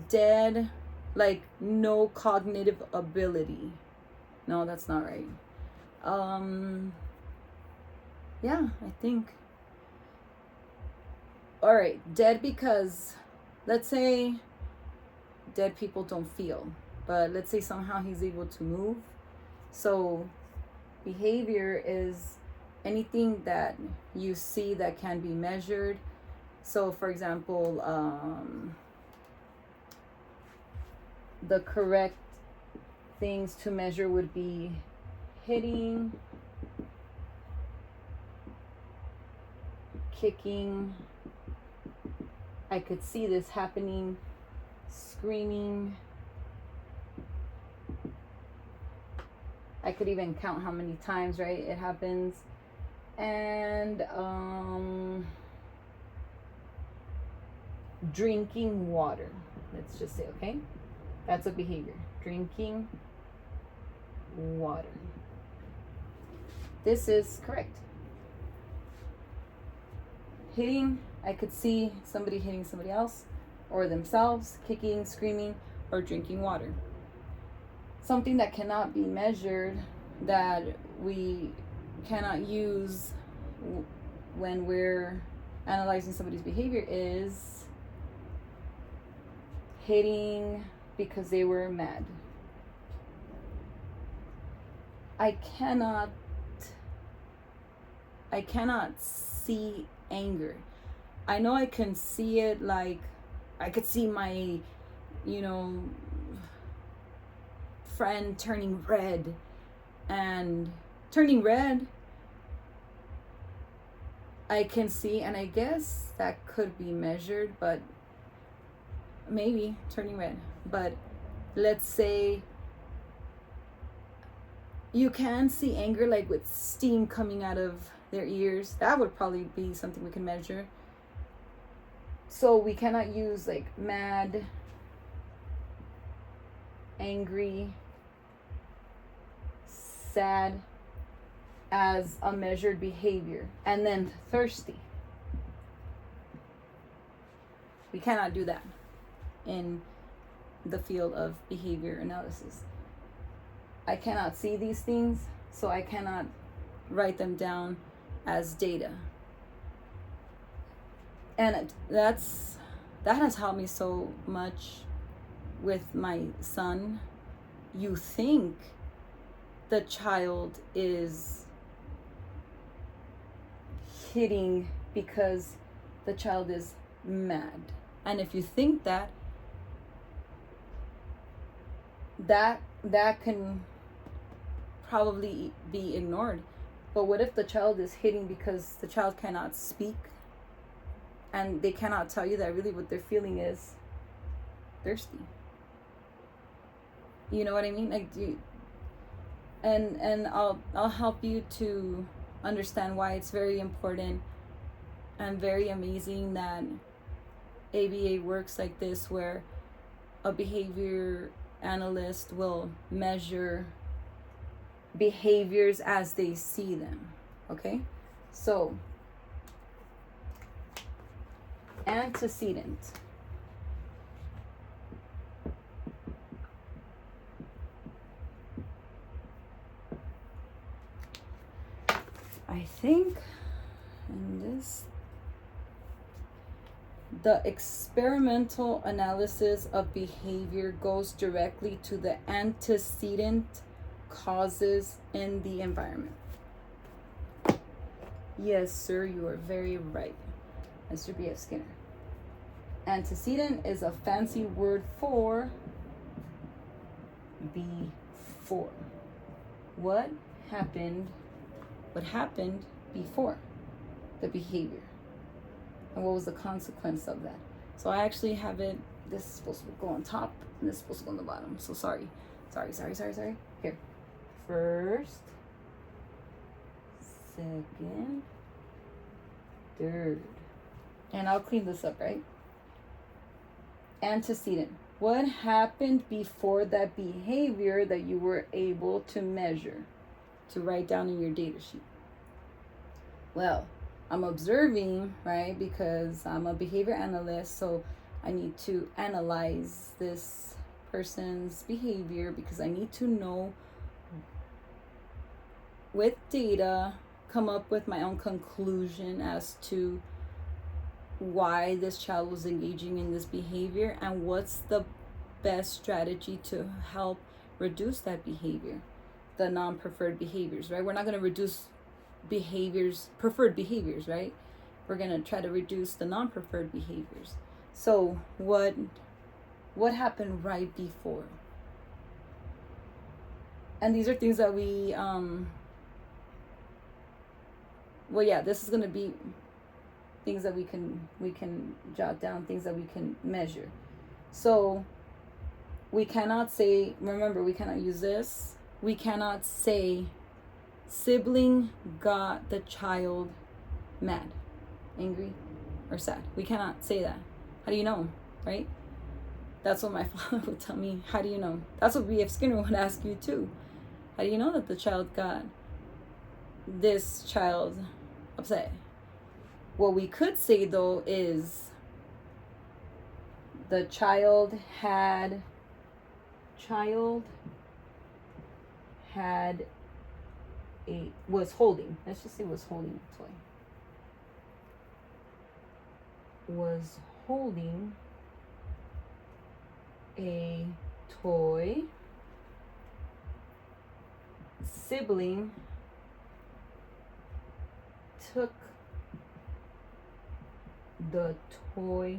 dead, like no cognitive ability. No, that's not right. Yeah, I think. All right, dead because let's say dead people don't feel, but let's say somehow he's able to move. So behavior is anything that you see that can be measured. So for example, the correct things to measure would be hitting, kicking. I could see this happening, screaming. I could even count how many times, right, it happens. And drinking water, let's just say, okay? That's a behavior. Drinking water. This is correct. Hitting, I could see somebody hitting somebody else or themselves, kicking, screaming, or drinking water. Something that cannot be measured, that we cannot use when we're analyzing somebody's behavior, is hitting because they were mad. I cannot see anger. I know I can see it, like I could see my, friend turning red, and turning red I can see, and I guess that could be measured, but maybe turning red. But let's say you can see anger, like with steam coming out of their ears. That would probably be something we can measure. So we cannot use like mad, angry, sad as a measured behavior. And then thirsty. We cannot do that in the field of behavior analysis. I cannot see these things, so I cannot write them down as data. And that has helped me so much with my son. You think the child is hitting because the child is mad. And if you think that can probably be ignored. But what if the child is hitting because the child cannot speak, and they cannot tell you that really what they're feeling is thirsty? You know what I mean? Like, and I'll help you to understand why it's very important and very amazing that ABA works like this, where a behavior analyst will measure behaviors as they see them. Okay, so antecedent. I think in this, the experimental analysis of behavior goes directly to the antecedent causes in the environment. Yes, sir, you are very right, Mr. B.F. Skinner. Antecedent is a fancy word for before. What happened before the behavior, and what was the consequence of that. So I actually have it, this is supposed to go on top and this is supposed to go on the bottom, so sorry. Here, first, second, third, and I'll clean this up, right? Antecedent. What happened before that behavior that you were able to measure, to write down in your data sheet? Well, I'm observing, right? Because I'm a behavior analyst, so I need to analyze this person's behavior, because I need to know, with data, come up with my own conclusion as to why this child was engaging in this behavior and what's the best strategy to help reduce that behavior, the non-preferred behaviors, right? We're not going to reduce preferred behaviors, right? We're going to try to reduce the non-preferred behaviors. So what happened right before? And these are things that we this is going to be things that we can jot down, things that we can measure. So we cannot say, remember, we cannot use this. We cannot say sibling got the child mad, angry, or sad. We cannot say that. How do you know, right? That's what my father would tell me. How do you know? That's what B.F. Skinner would ask you too. How do you know that the child got this child upset? What we could say though is the child had was holding, let's just say was holding a toy. Was holding a toy. Sibling took the toy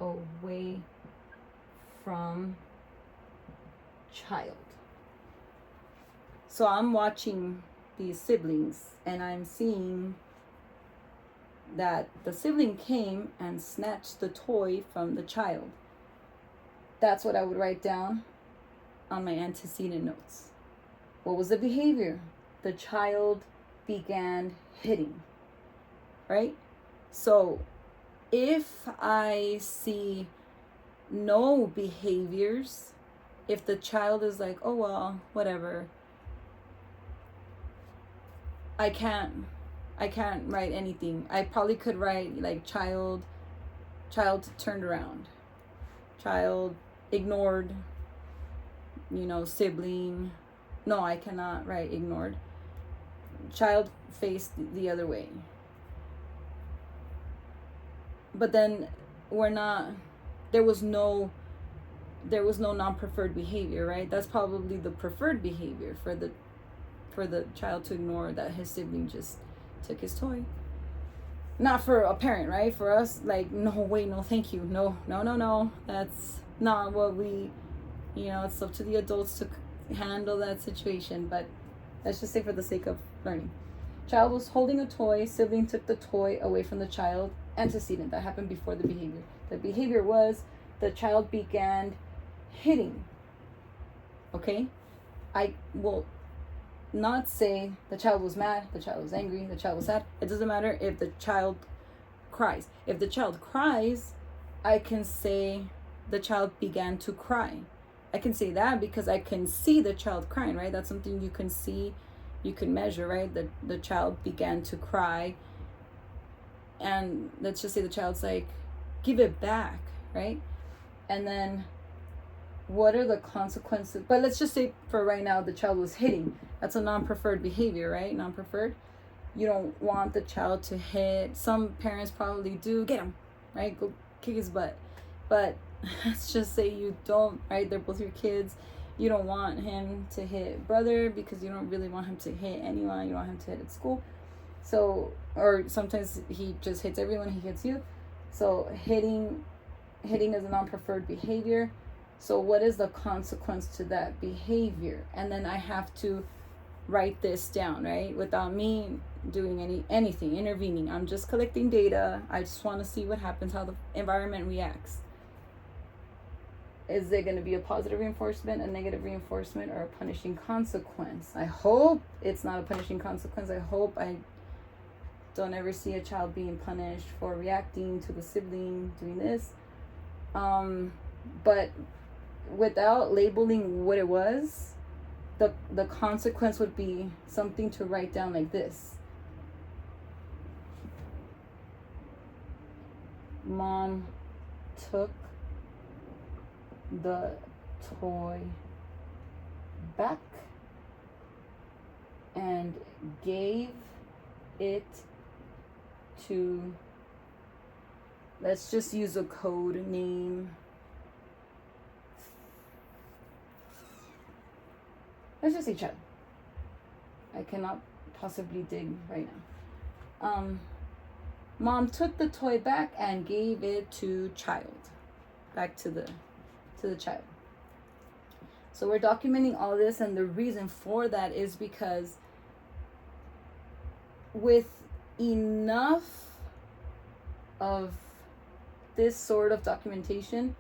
away from child. So I'm watching these siblings and I'm seeing that the sibling came and snatched the toy from the child. That's what I would write down on my antecedent notes. What was the behavior? The child began hitting, right? So if I see no behaviors, if the child is like, oh well, whatever, I can't write anything. I probably could write like child turned around, child ignored, sibling. No, I cannot write ignored. Child faced the other way. But then there was no non-preferred behavior, right? That's probably the preferred behavior for the child to ignore that his sibling just took his toy. Not for a parent, right? For us, like, no, wait, no, thank you. No. That's not what we, it's up to the adults to handle that situation. But let's just say for the sake of learning. Child was holding a toy, sibling took the toy away from the child. Antecedent, that happened before the behavior. The behavior was the child began hitting. Okay? not say the child was mad, the child was angry, the child was sad. It doesn't matter if the child cries. If the child cries, I can say the child began to cry. I can say that because I can see the child crying, right? That's something you can see, you can measure, right? The child began to cry. And let's just say the child's like, give it back, right? And then what are the consequences? But let's just say for right now, the child was hitting. That's a non-preferred behavior, right? Non-preferred. You don't want the child to hit. Some parents probably do. Get him, right? Go kick his butt. But let's just say you don't, right? They're both your kids. You don't want him to hit brother because you don't really want him to hit anyone. You don't want him to hit at school. So, or sometimes he just hits everyone, he hits you. So hitting is a non-preferred behavior. So what is the consequence to that behavior? And then I have to write this down, right? Without me doing anything, intervening. I'm just collecting data. I just want to see what happens, how the environment reacts. Is there going to be a positive reinforcement, a negative reinforcement, or a punishing consequence? I hope it's not a punishing consequence. I hope I don't ever see a child being punished for reacting to the sibling doing this. But without labeling what it was, the consequence would be something to write down like this. Mom took the toy back and gave it to, let's just use a code name. Let's just say Chad. I cannot possibly dig right now. Mom took the toy back and gave it to child. Back to the child. So we're documenting all this, and the reason for that is because with enough of this sort of documentation,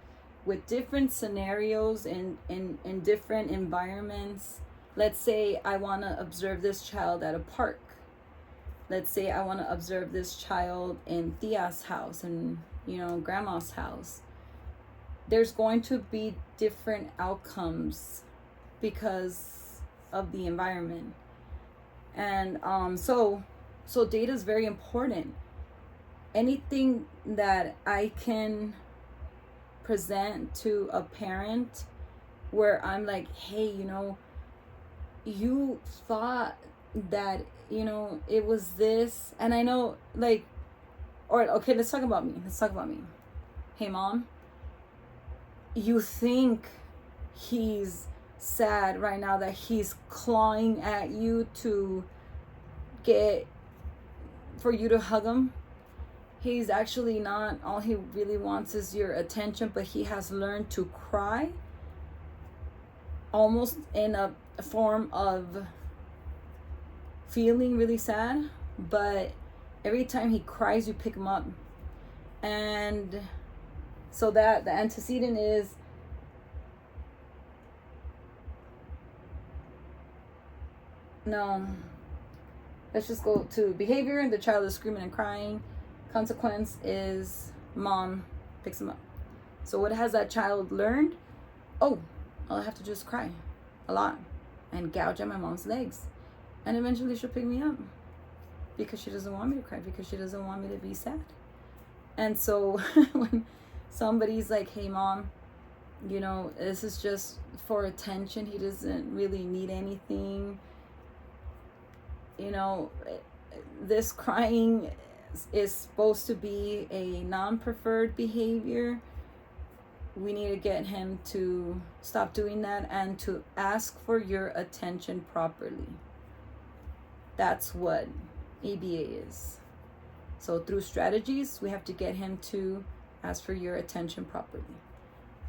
with different scenarios in different environments, let's say I want to observe this child at a park. Let's say I want to observe this child in Tia's house and, grandma's house. There's going to be different outcomes because of the environment. And so data is very important. Anything that I can present to a parent where I'm like, hey, you thought that, it was this, and I know, like, or okay, let's talk about me. Hey, Mom, you think he's sad right now that he's clawing at you for you to hug him? He's actually not. All he really wants is your attention, but he has learned to cry almost in a form of feeling really sad, but every time he cries, you pick him up. And so that the antecedent is no. Let's just go to behavior. The child is screaming and crying. Consequence is mom picks him up. So what has that child learned? Oh, I'll have to just cry a lot and gouge at my mom's legs. And eventually she'll pick me up because she doesn't want me to cry, because she doesn't want me to be sad. And so when somebody's like, hey, Mom, this is just for attention. He doesn't really need anything. This crying is supposed to be a non-preferred behavior. We need to get him to stop doing that and to ask for your attention properly. That's what ABA is. So through strategies, we have to get him to ask for your attention properly.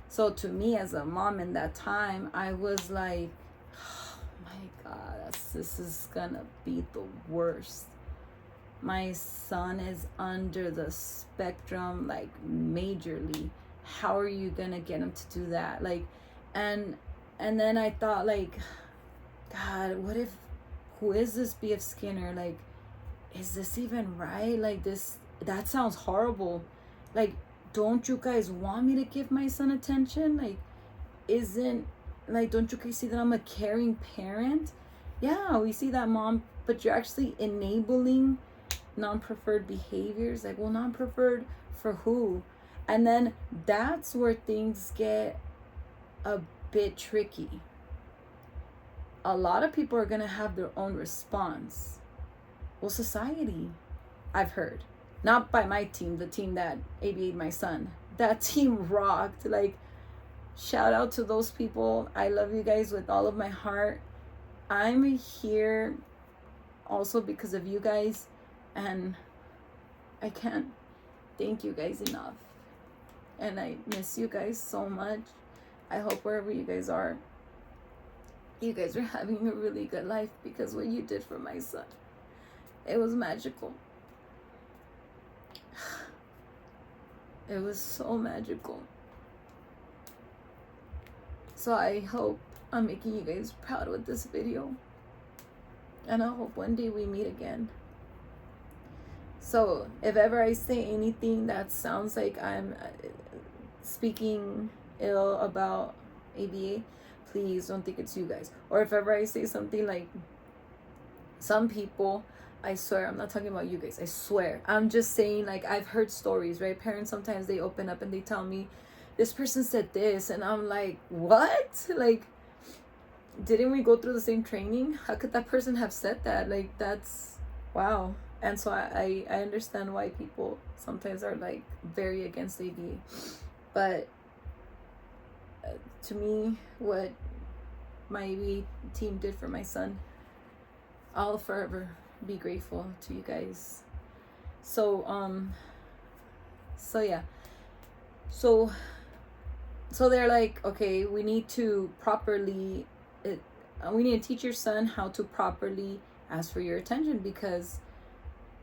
So to me as a mom in that time, I was like, oh my God, this is gonna be the worst. My son is under the spectrum, like majorly. How are you gonna get him to do that? Like, and then I thought, like, God, what if who is this B.F. Skinner? Like, is this even right? Like, that sounds horrible. Like, don't you guys want me to give my son attention? Like, don't you guys see that I'm a caring parent? Yeah, we see that, Mom, but you're actually enabling non-preferred behaviors. Like, well, non-preferred for who? And then that's where things get a bit tricky. A lot of people are going to have their own response. Well, society, I've heard. Not by my team, the team that ABA'd my son. That team rocked. Like, shout out to those people. I love you guys with all of my heart. I'm here also because of you guys. And I can't thank you guys enough. And I miss you guys so much. I hope wherever you guys are, you guys are having a really good life, because what you did for my son, it was magical. It was so magical. So I hope I'm making you guys proud with this video. And I hope one day we meet again. So if ever I say anything that sounds like I'm speaking ill about ABA, please don't think it's you guys. Or if ever I say something like, some people, I swear, I'm not talking about you guys, I swear, I'm just saying, like, I've heard stories, right? Parents, sometimes they open up and they tell me, this person said this, and I'm like, what? Like, didn't we go through the same training? How could that person have said that? Like, that's, wow. And so I understand why people sometimes are, like, very against ABA. But to me, what my ABA team did for my son, I'll forever be grateful to you guys. So yeah. So they're like, okay, we need to teach your son how to properly ask for your attention, because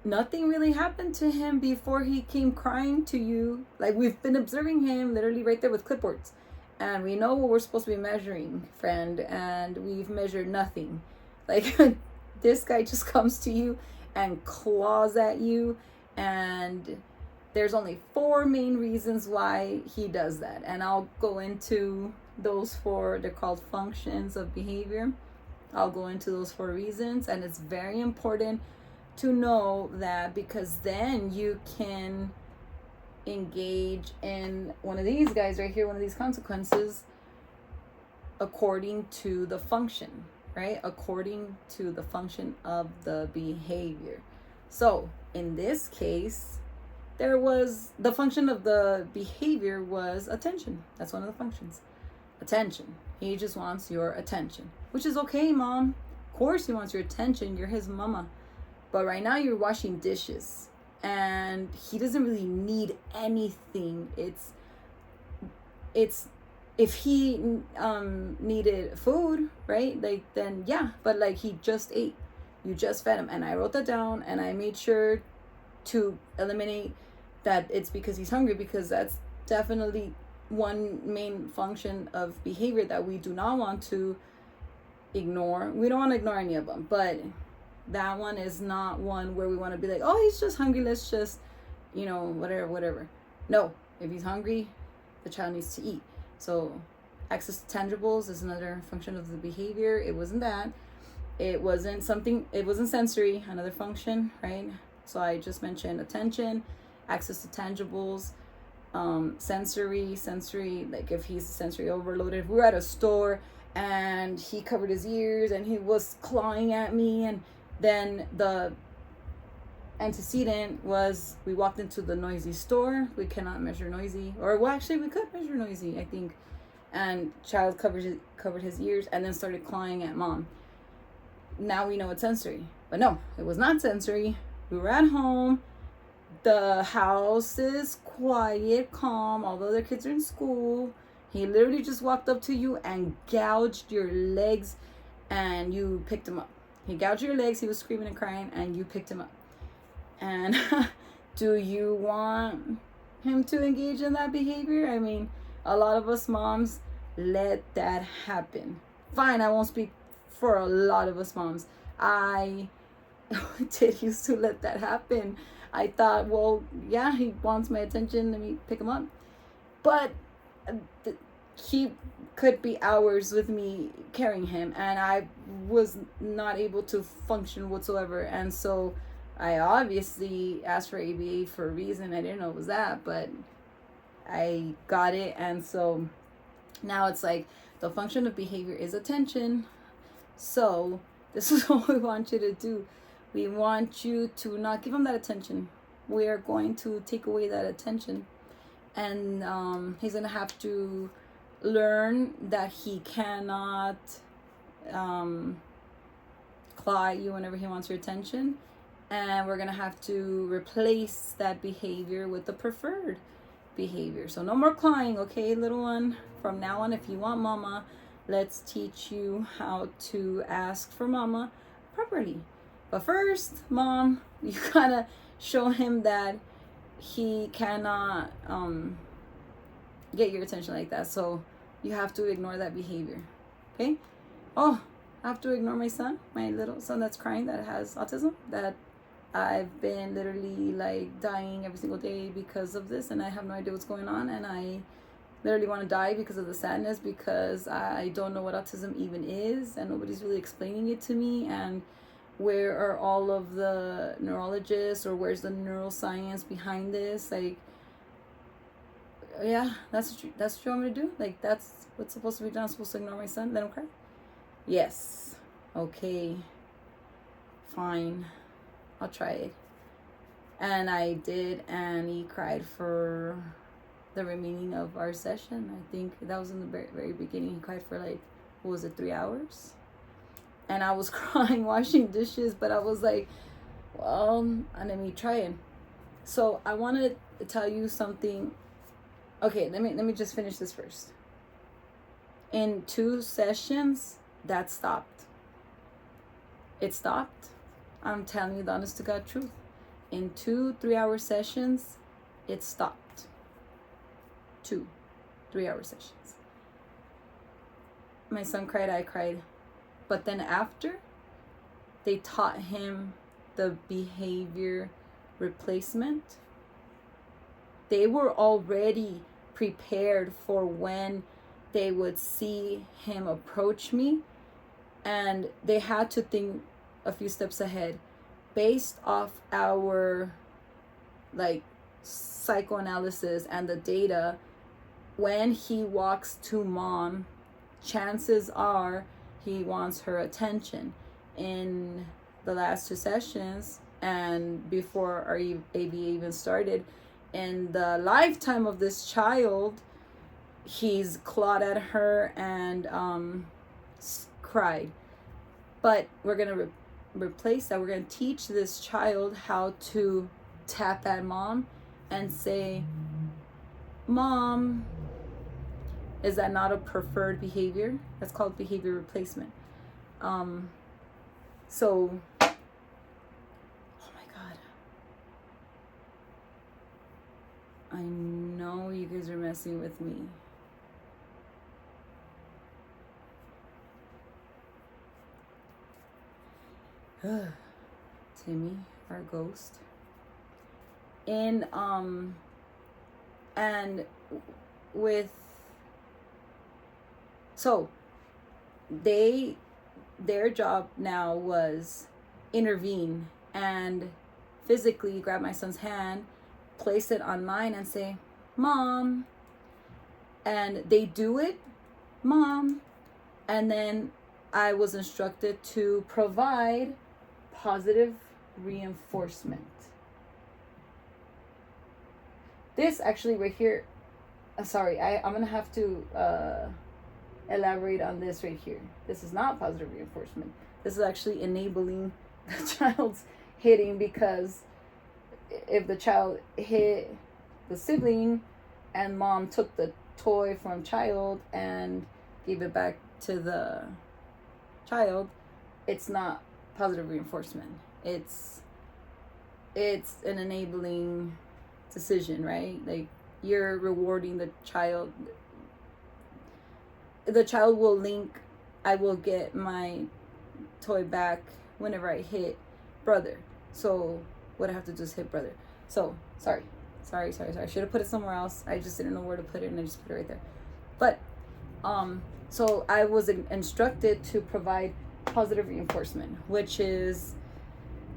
nothing really happened to him before he came crying to you. Like, we've been observing him literally right there with clipboards, and we know what we're supposed to be measuring, friend, and we've measured nothing. Like, this guy just comes to you and claws at you, and there's only 4 main reasons why he does that, and I'll go into those 4. They're called functions of behavior. I'll go into those 4 reasons, and it's very important to know that, because then you can engage in one of these guys right here, one of these consequences, according to the function, right? According to the function of the behavior. So in this case, there was the function of the behavior was attention. That's one of the functions. Attention. He just wants your attention, which is okay, Mom. Of course he wants your attention. You're his mama. But right now you're washing dishes, and he doesn't really need anything. It's if he needed food, right? Like, then yeah, but like, he just ate. You just fed him, and I wrote that down, and I made sure to eliminate that it's because he's hungry, because that's definitely one main function of behavior that we do not want to ignore. We don't want to ignore any of them, but that one is not one where we want to be like, oh, he's just hungry, let's just, whatever. No, if he's hungry, the child needs to eat. So access to tangibles is another function of the behavior. It wasn't that. It wasn't sensory, another function, right? So I just mentioned attention, access to tangibles, sensory, like if he's sensory overloaded. If we were at a store and he covered his ears and he was clawing at me, and then the antecedent was we walked into the noisy store. We cannot measure noisy, or well, actually we could measure noisy, I think. And child covered his ears and then started clawing at Mom. Now we know it's sensory, but no, it was not sensory. We were at home. The house is quiet, calm. All the other kids are in school. He literally just walked up to you and gouged your legs, and you picked him up. He gouged your legs. He was screaming and crying, and you picked him up. And do you want him to engage in that behavior? I mean, a lot of us moms let that happen. Fine, I won't speak for a lot of us moms, I did used to let that happen. I thought, well, yeah, he wants my attention, let me pick him up. But he could be hours with me carrying him, and I was not able to function whatsoever. And so I obviously asked for ABA for a reason. I didn't know it was that, but I got it. And so now it's like the function of behavior is attention. So this is what we want you to do. We want you to not give him that attention. We are going to take away that attention. And he's going to have to learn that he cannot claw at you whenever he wants your attention. And we're going to have to replace that behavior with the preferred behavior. So no more clawing, okay, little one? From now on, if you want mama, let's teach you how to ask for mama properly. But first, mom, you gotta show him that he cannot get your attention like that. So you have to ignore that behavior, okay? Oh, I have to ignore my son, my little son that's crying, that has autism, that I've been literally like dying every single day because of this, and I have no idea what's going on, and I literally want to die because of the sadness, because I don't know what autism even is, and nobody's really explaining it to me. And where are all of the neurologists, or where's the neuroscience behind this? Like, yeah, that's what you want me to do? Like, that's what's supposed to be done? I'm supposed to ignore my son, let him cry? Yes. Okay, fine, I'll try it. And I did, and he cried for the remaining of our session. I think that was in the very, very beginning. He cried for like, what was it, 3 hours? And I was crying washing dishes, but I was like, well, let me try it. So I wanted to tell you something. Okay, let me just finish this first. In 2 sessions, that stopped. It stopped. I'm telling you the honest to God truth. In 2 3-hour sessions, it stopped. 2 3-hour sessions. My son cried, I cried. But then after, they taught him the behavior replacement. They were already prepared for when they would see him approach me, and they had to think a few steps ahead based off our like psychoanalysis and the data. When he walks to mom, chances are he wants her attention. In the last 2 sessions, and before our ABA even started, in the lifetime of this child, he's clawed at her and cried. But we're gonna replace that. We're gonna teach this child how to tap at mom and say, Mom. Is that not a preferred behavior? That's called behavior replacement. So, oh my God. I know you guys are messing with me. Timmy, our ghost. And with, so their job now was intervene and physically grab my son's hand, place it on mine, and say, Mom. And they do it, Mom. And then I was instructed to provide positive reinforcement. This actually right here, sorry, I'm going to have to elaborate on this right here. This is not positive reinforcement. This is actually enabling the child's hitting, because if the child hit the sibling and mom took the toy from child and gave it back to the child, it's not positive reinforcement. It's an enabling decision, right? Like, you're rewarding the child. The child will link, I will get my toy back whenever I hit brother. So what I have to do is hit brother. So sorry. I should have put it somewhere else. I just didn't know where to put it, and I just put it right there. But so I was instructed to provide positive reinforcement, which is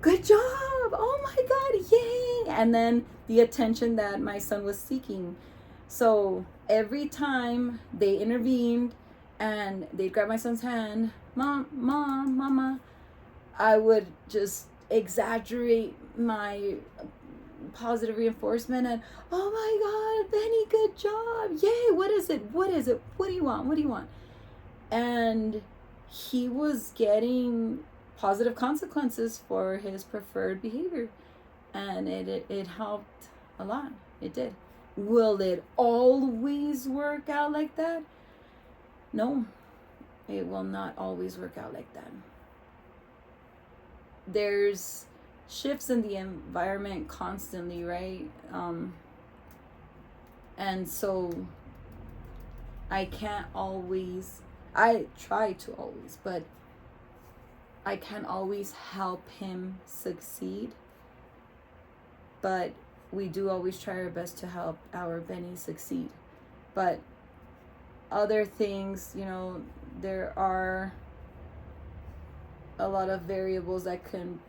good job, oh my god, yay, and then the attention that my son was seeking. So every time they intervened and they'd grab my son's hand, mama, I would just exaggerate my positive reinforcement and, oh my god, Benny, good job, yay, what is it, what do you want? And he was getting positive consequences for his preferred behavior, and it helped a lot. It did. Will it always work out like that? No, it will not always work out like that. There's shifts in the environment constantly, right? And so I try to always, but I can't always help him succeed. But we do always try our best to help our Benny succeed. But other things, there are a lot of variables that can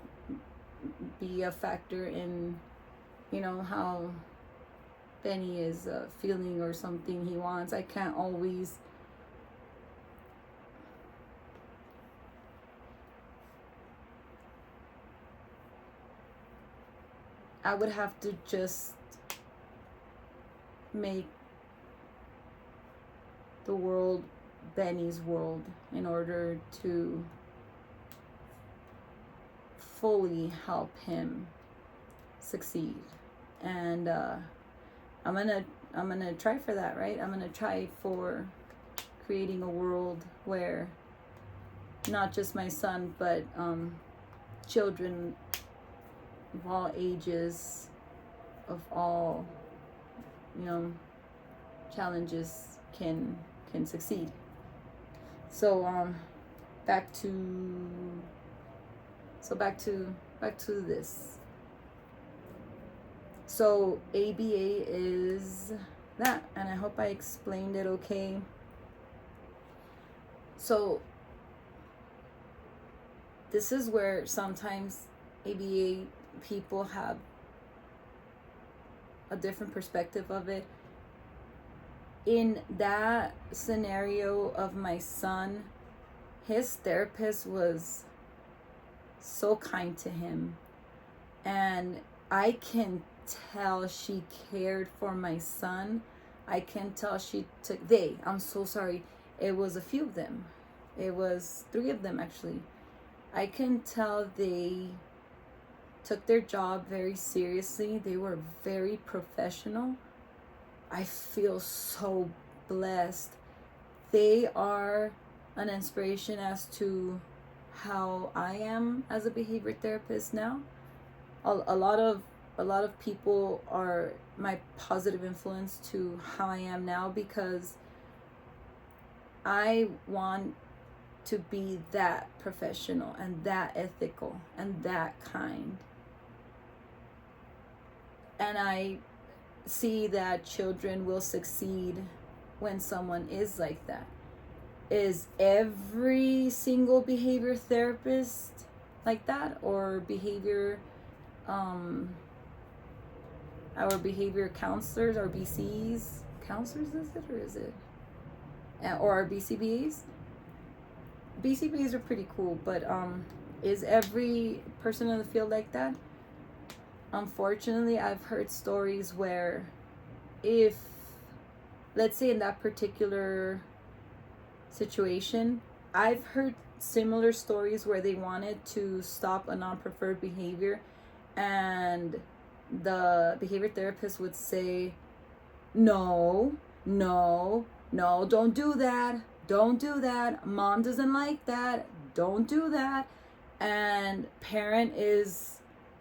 be a factor in, how Benny is feeling or something he wants. I can't always I would have to just make the world Benny's world in order to fully help him succeed. And I'm gonna try for that, right? I'm gonna try for creating a world where not just my son, but children of all ages, of all challenges can succeed. So back to this. So ABA is that, and I hope I explained it okay. So this is where sometimes ABA people have a different perspective of it. In that scenario of my son, his therapist was so kind to him, and I can tell she cared for my son. I can tell she took, I'm so sorry, it was a few of them. It was 3 of them actually. I can tell they took their job very seriously. They were very professional. I feel so blessed. They are an inspiration as to how I am as a behavior therapist now. A lot of people are my positive influence to how I am now, because I want to be that professional and that ethical and that kind. And I see that children will succeed when someone is like that. Is every single behavior therapist like that, or our behavior counselors, or BCs, counselors is it? Or our BCBAs? BCBAs are pretty cool, but is every person in the field like that? Unfortunately, I've heard stories where, if, let's say in that particular situation, I've heard similar stories where they wanted to stop a non-preferred behavior, and the behavior therapist would say, no, don't do that, mom doesn't like that, don't do that. And parent is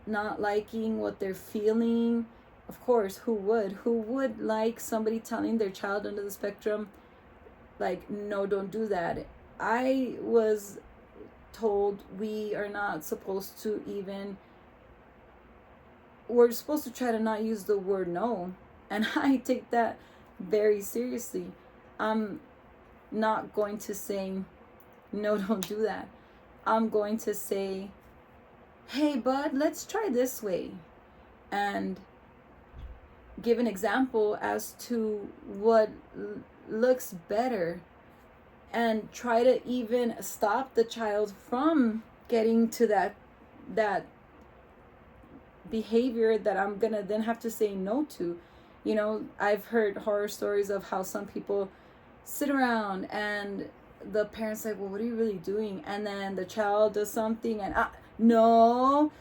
not liking what they're feeling. Of course, who would like somebody telling their child under the spectrum, like, no, don't do that? I was told we are not supposed to even, we're supposed to try to not use the word no. And I take that very seriously. I'm not going to say, no, don't do that. I'm going to say, hey, bud, let's try this way. And give an example as to what looks better. And try to even stop the child from getting to that behavior that I'm gonna then have to say no to. You know, I've heard horror stories of how some people sit around and the parents like, well, what are you really doing? And then the child does something and no,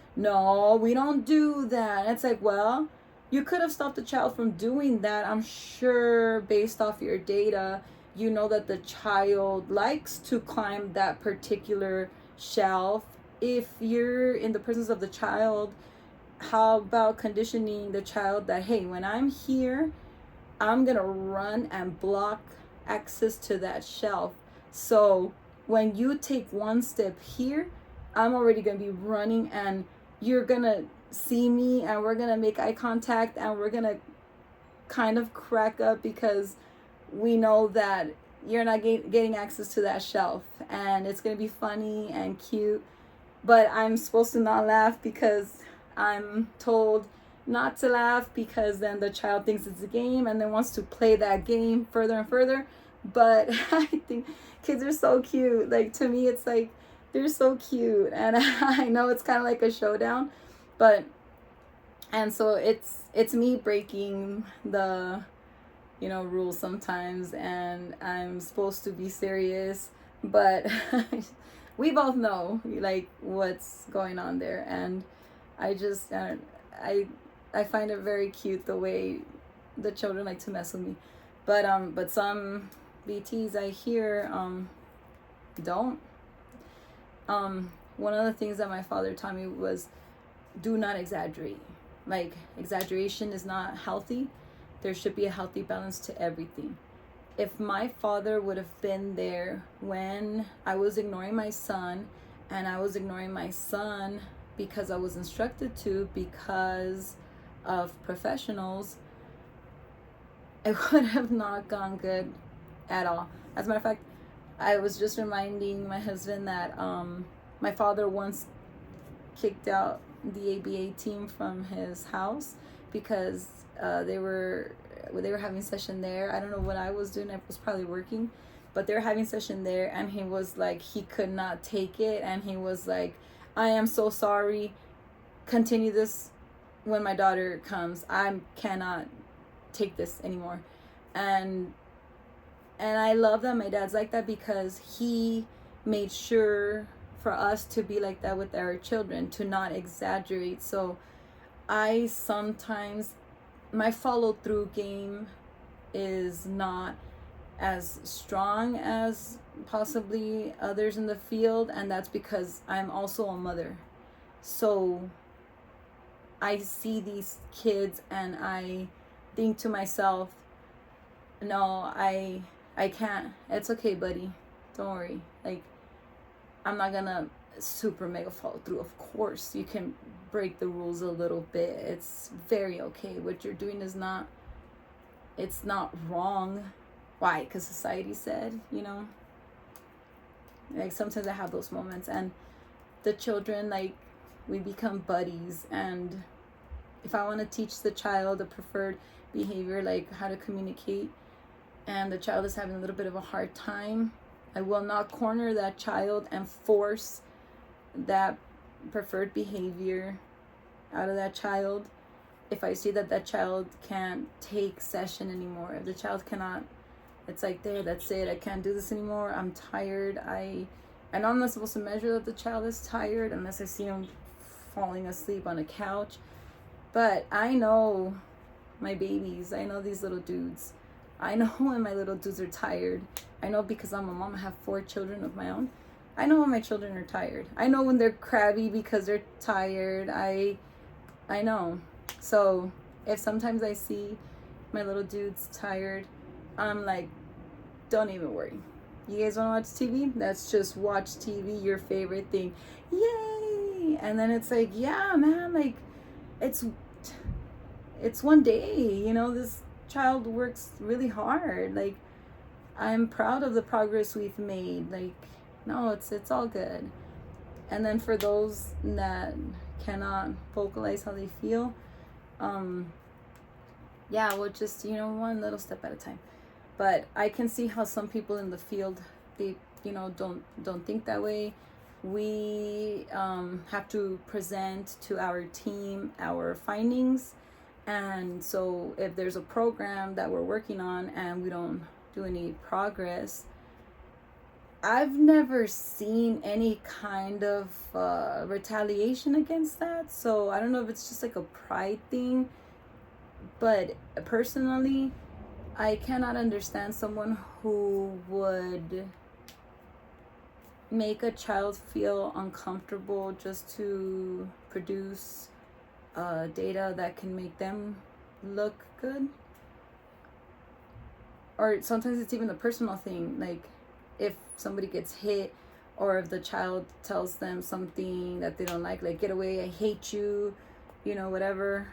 we don't do that. And it's like, well, you could have stopped the child from doing that. I'm sure based off your data, you know that the child likes to climb that particular shelf. If you're in the presence of the child, how about conditioning the child that, hey, when I'm here, I'm gonna run and block access to that shelf. So when you take one step here, I'm already gonna be running and you're gonna see me and we're gonna make eye contact and we're gonna kind of crack up because we know that you're not getting access to that shelf, and it's gonna be funny and cute, but I'm supposed to not laugh because I'm told not to laugh, because then the child thinks it's a game and then wants to play that game further and further. But I think kids are so cute. Like, to me, it's like they're so cute, and I know it's kind of like a showdown, but and so it's me breaking the rules sometimes, and I'm supposed to be serious, but we both know like what's going on there, and I just I find it very cute the way the children like to mess with me, but some BTs I hear don't. One of the things that my father taught me was, do not exaggerate. Like, exaggeration is not healthy. There should be a healthy balance to everything. If my father would have been there when I was ignoring my son, and I was ignoring my son because I was instructed to, because of professionals, it would have not gone good at all. As a matter of fact, I was just reminding my husband that my father once kicked out the ABA team from his house because they were having session there. I don't know what I was doing. I was probably working, but they were having session there, and he was like, he could not take it, and he was like, I am so sorry. Continue this when my daughter comes. I cannot take this anymore. And I love that my dad's like that, because he made sure for us to be like that with our children, to not exaggerate. So I sometimes, my follow through game is not as strong as possibly others in the field, and that's because I'm also a mother. So I see these kids and I think to myself, no, I can't. It's okay, buddy. Don't worry. Like, I'm not gonna super mega follow through. Of course, you can break the rules a little bit. It's very okay. What you're doing is not, it's not wrong. Why? Because society said, Like, sometimes I have those moments, and the children, like, we become buddies, and if I want to teach the child a preferred behavior, like how to communicate, and the child is having a little bit of a hard time, I will not corner that child and force that preferred behavior out of that child. If I see that that child can't take session anymore, if the child cannot, it's like, there, that's it, I can't do this anymore, I'm tired. I know I'm not supposed to measure that the child is tired unless I see him falling asleep on a couch, but I know my babies, I know these little dudes. I know when my little dudes are tired. I know, because I'm a mom, I have 4 children of my own. I know when my children are tired. I know when they're crabby because they're tired. I know. So if sometimes I see my little dudes tired, I'm like, don't even worry. You guys want to watch TV? Let's just watch TV, your favorite thing. Yay! And then it's like, yeah, man, like, it's one day, you know, this child works really hard. Like, I'm proud of the progress we've made. Like, no, it's all good. And then for those that cannot vocalize how they feel, yeah, we'll just, you know, one little step at a time. But I can see how some people in the field, they, you know, don't think that way. We have to present to our team our findings, and so if there's a program that we're working on and we don't do any progress, I've never seen any kind of retaliation against that. So I don't know if it's just like a pride thing, but personally, I cannot understand someone who would make a child feel uncomfortable just to produce data that can make them look good. Or sometimes it's even a personal thing, like if somebody gets hit, or if the child tells them something that they don't like get away, I hate you, you know, whatever.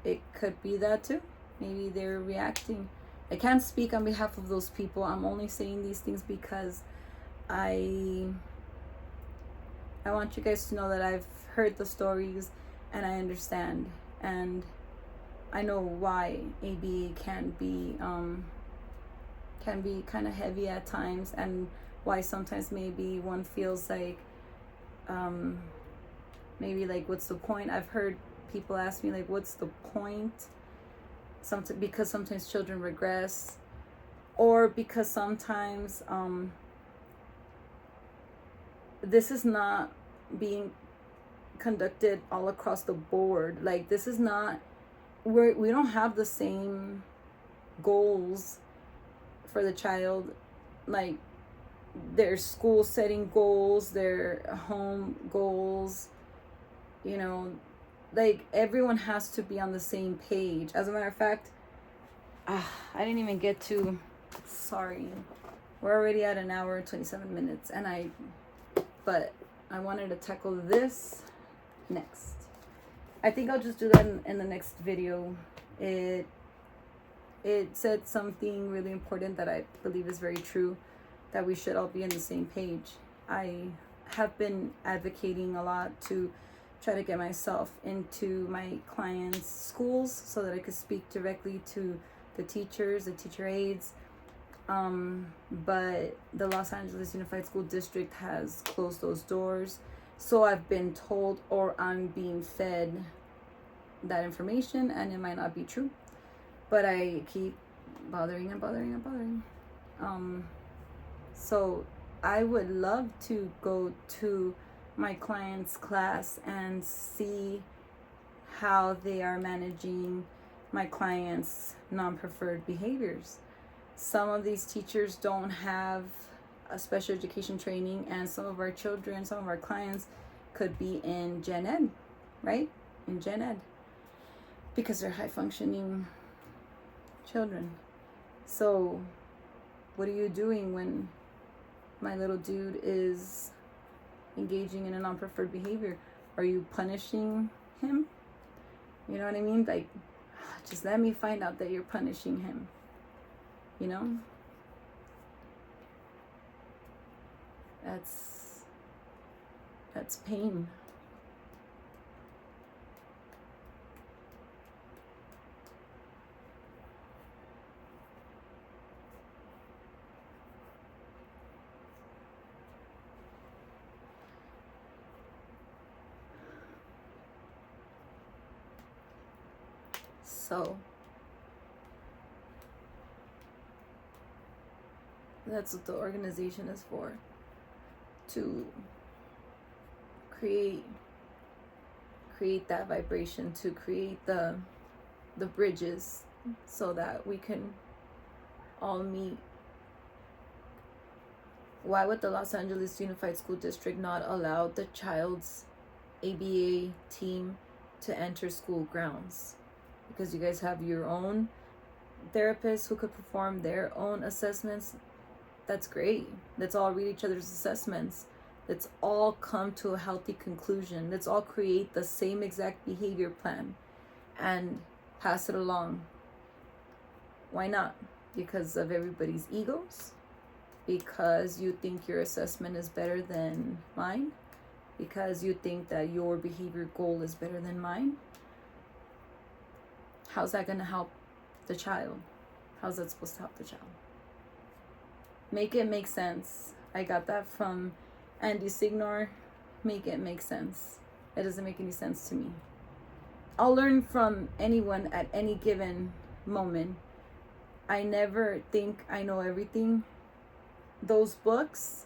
It could be that too. Maybe they're reacting. I can't speak on behalf of those people. I'm only saying these things because I want you guys to know that I've heard the stories and I understand, and I know why ABA can be kind of heavy at times, and why sometimes maybe one feels like maybe like, what's the point? I've heard people ask me like, what's the point? Because sometimes children regress, or because sometimes this is not being conducted all across the board. Like, this is not, we don't have the same goals for the child, like their school setting goals, their home goals, you know, like everyone has to be on the same page. As a matter of fact, I didn't even get to, sorry, we're already at 1 hour and 27 minutes, but I wanted to tackle this next. I think I'll just do that in the next video. It said something really important that I believe is very true, that we should all be on the same page. I have been advocating a lot to try to get myself into my clients' schools so that I could speak directly to the teachers, the teacher aides. But the Los Angeles Unified School District has closed those doors. So I've been told, or I'm being fed that information, and it might not be true. But I keep bothering. So I would love to go to my client's class and see how they are managing my clients' non-preferred behaviors. Some of these teachers don't have a special education training, and some of our children, some of our clients could be in Gen Ed, right? In Gen Ed, because they're high-functioning children. So what are you doing when my little dude is engaging in a non-preferred behavior? Are you punishing him? You know what I mean? Like, just let me find out that you're punishing him, you know? That's pain. So that's what the organization is for, to create that vibration, to create the bridges so that we can all meet. Why would the Los Angeles Unified School District not allow the child's ABA team to enter school grounds? Because you guys have your own therapists who could perform their own assessments. that's great. Let's all read each other's assessments. Let's all come to a healthy conclusion. Let's all create the same exact behavior plan and pass it along. Why not? Because of everybody's egos? Because you think your assessment is better than mine? Because you think that your behavior goal is better than mine? How's that going to help the child? How's that supposed to help the child? Make it make sense. I got that from Andy Signor. Make it make sense. It doesn't make any sense to me. I'll learn from anyone at any given moment. I never think I know everything. Those books,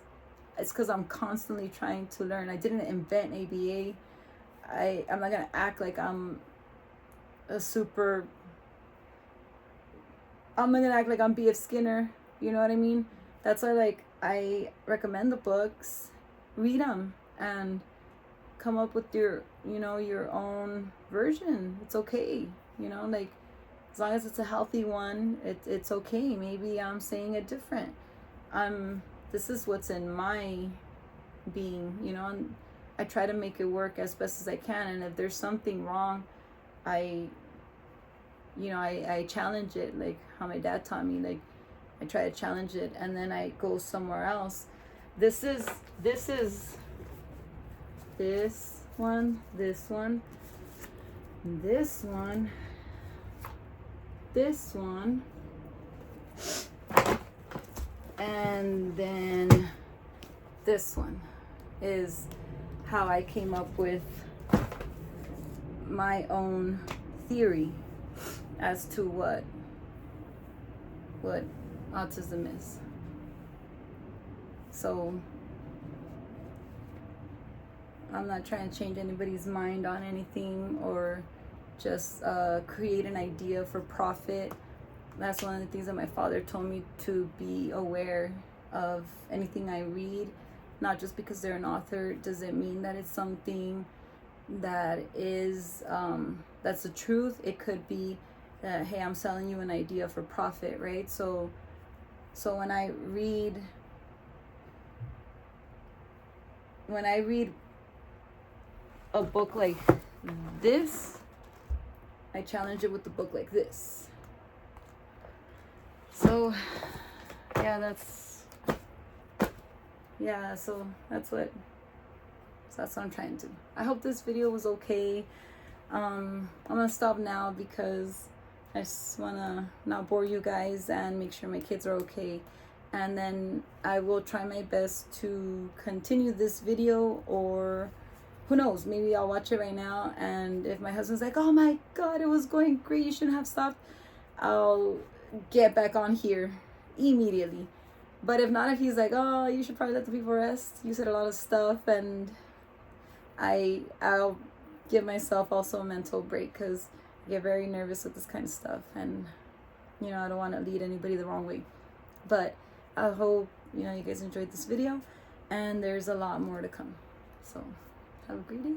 it's because I'm constantly trying to learn. I didn't invent ABA. I'm not going to act like I'm not going to act like I'm B.F. Skinner. You know what I mean? That's why, I recommend the books. Read them and come up with your own version. It's okay. As long as it's a healthy one, it's okay. Maybe I'm saying it different. This is what's in my being, and I try to make it work as best as I can. And if there's something wrong, I challenge it, like how my dad taught me. I try to challenge it, and then I go somewhere else. This one, and then this one is how I came up with my own theory as to what autism is. So I'm not trying to change anybody's mind on anything or just create an idea for profit. That's one of the things that my father told me, to be aware of anything I read. Not just because they're an author doesn't mean that it's something that is that's the truth. It could be that, hey, I'm selling you an idea for profit, right? So when I read a book like this, I challenge it with a book like this. So that's what I'm trying to do. I hope this video was okay. I'm gonna stop now because I just wanna not bore you guys and make sure my kids are okay. And then I will try my best to continue this video, or who knows, maybe I'll watch it right now, and if my husband's like, oh my god, it was going great, you shouldn't have stopped, I'll get back on here immediately. But if not, if he's like, oh, you should probably let the people rest, you said a lot of stuff, and I'll give myself also a mental break, because I get very nervous with this kind of stuff, and I don't want to lead anybody the wrong way. But I hope you guys enjoyed this video, and there's a lot more to come. So have a great day.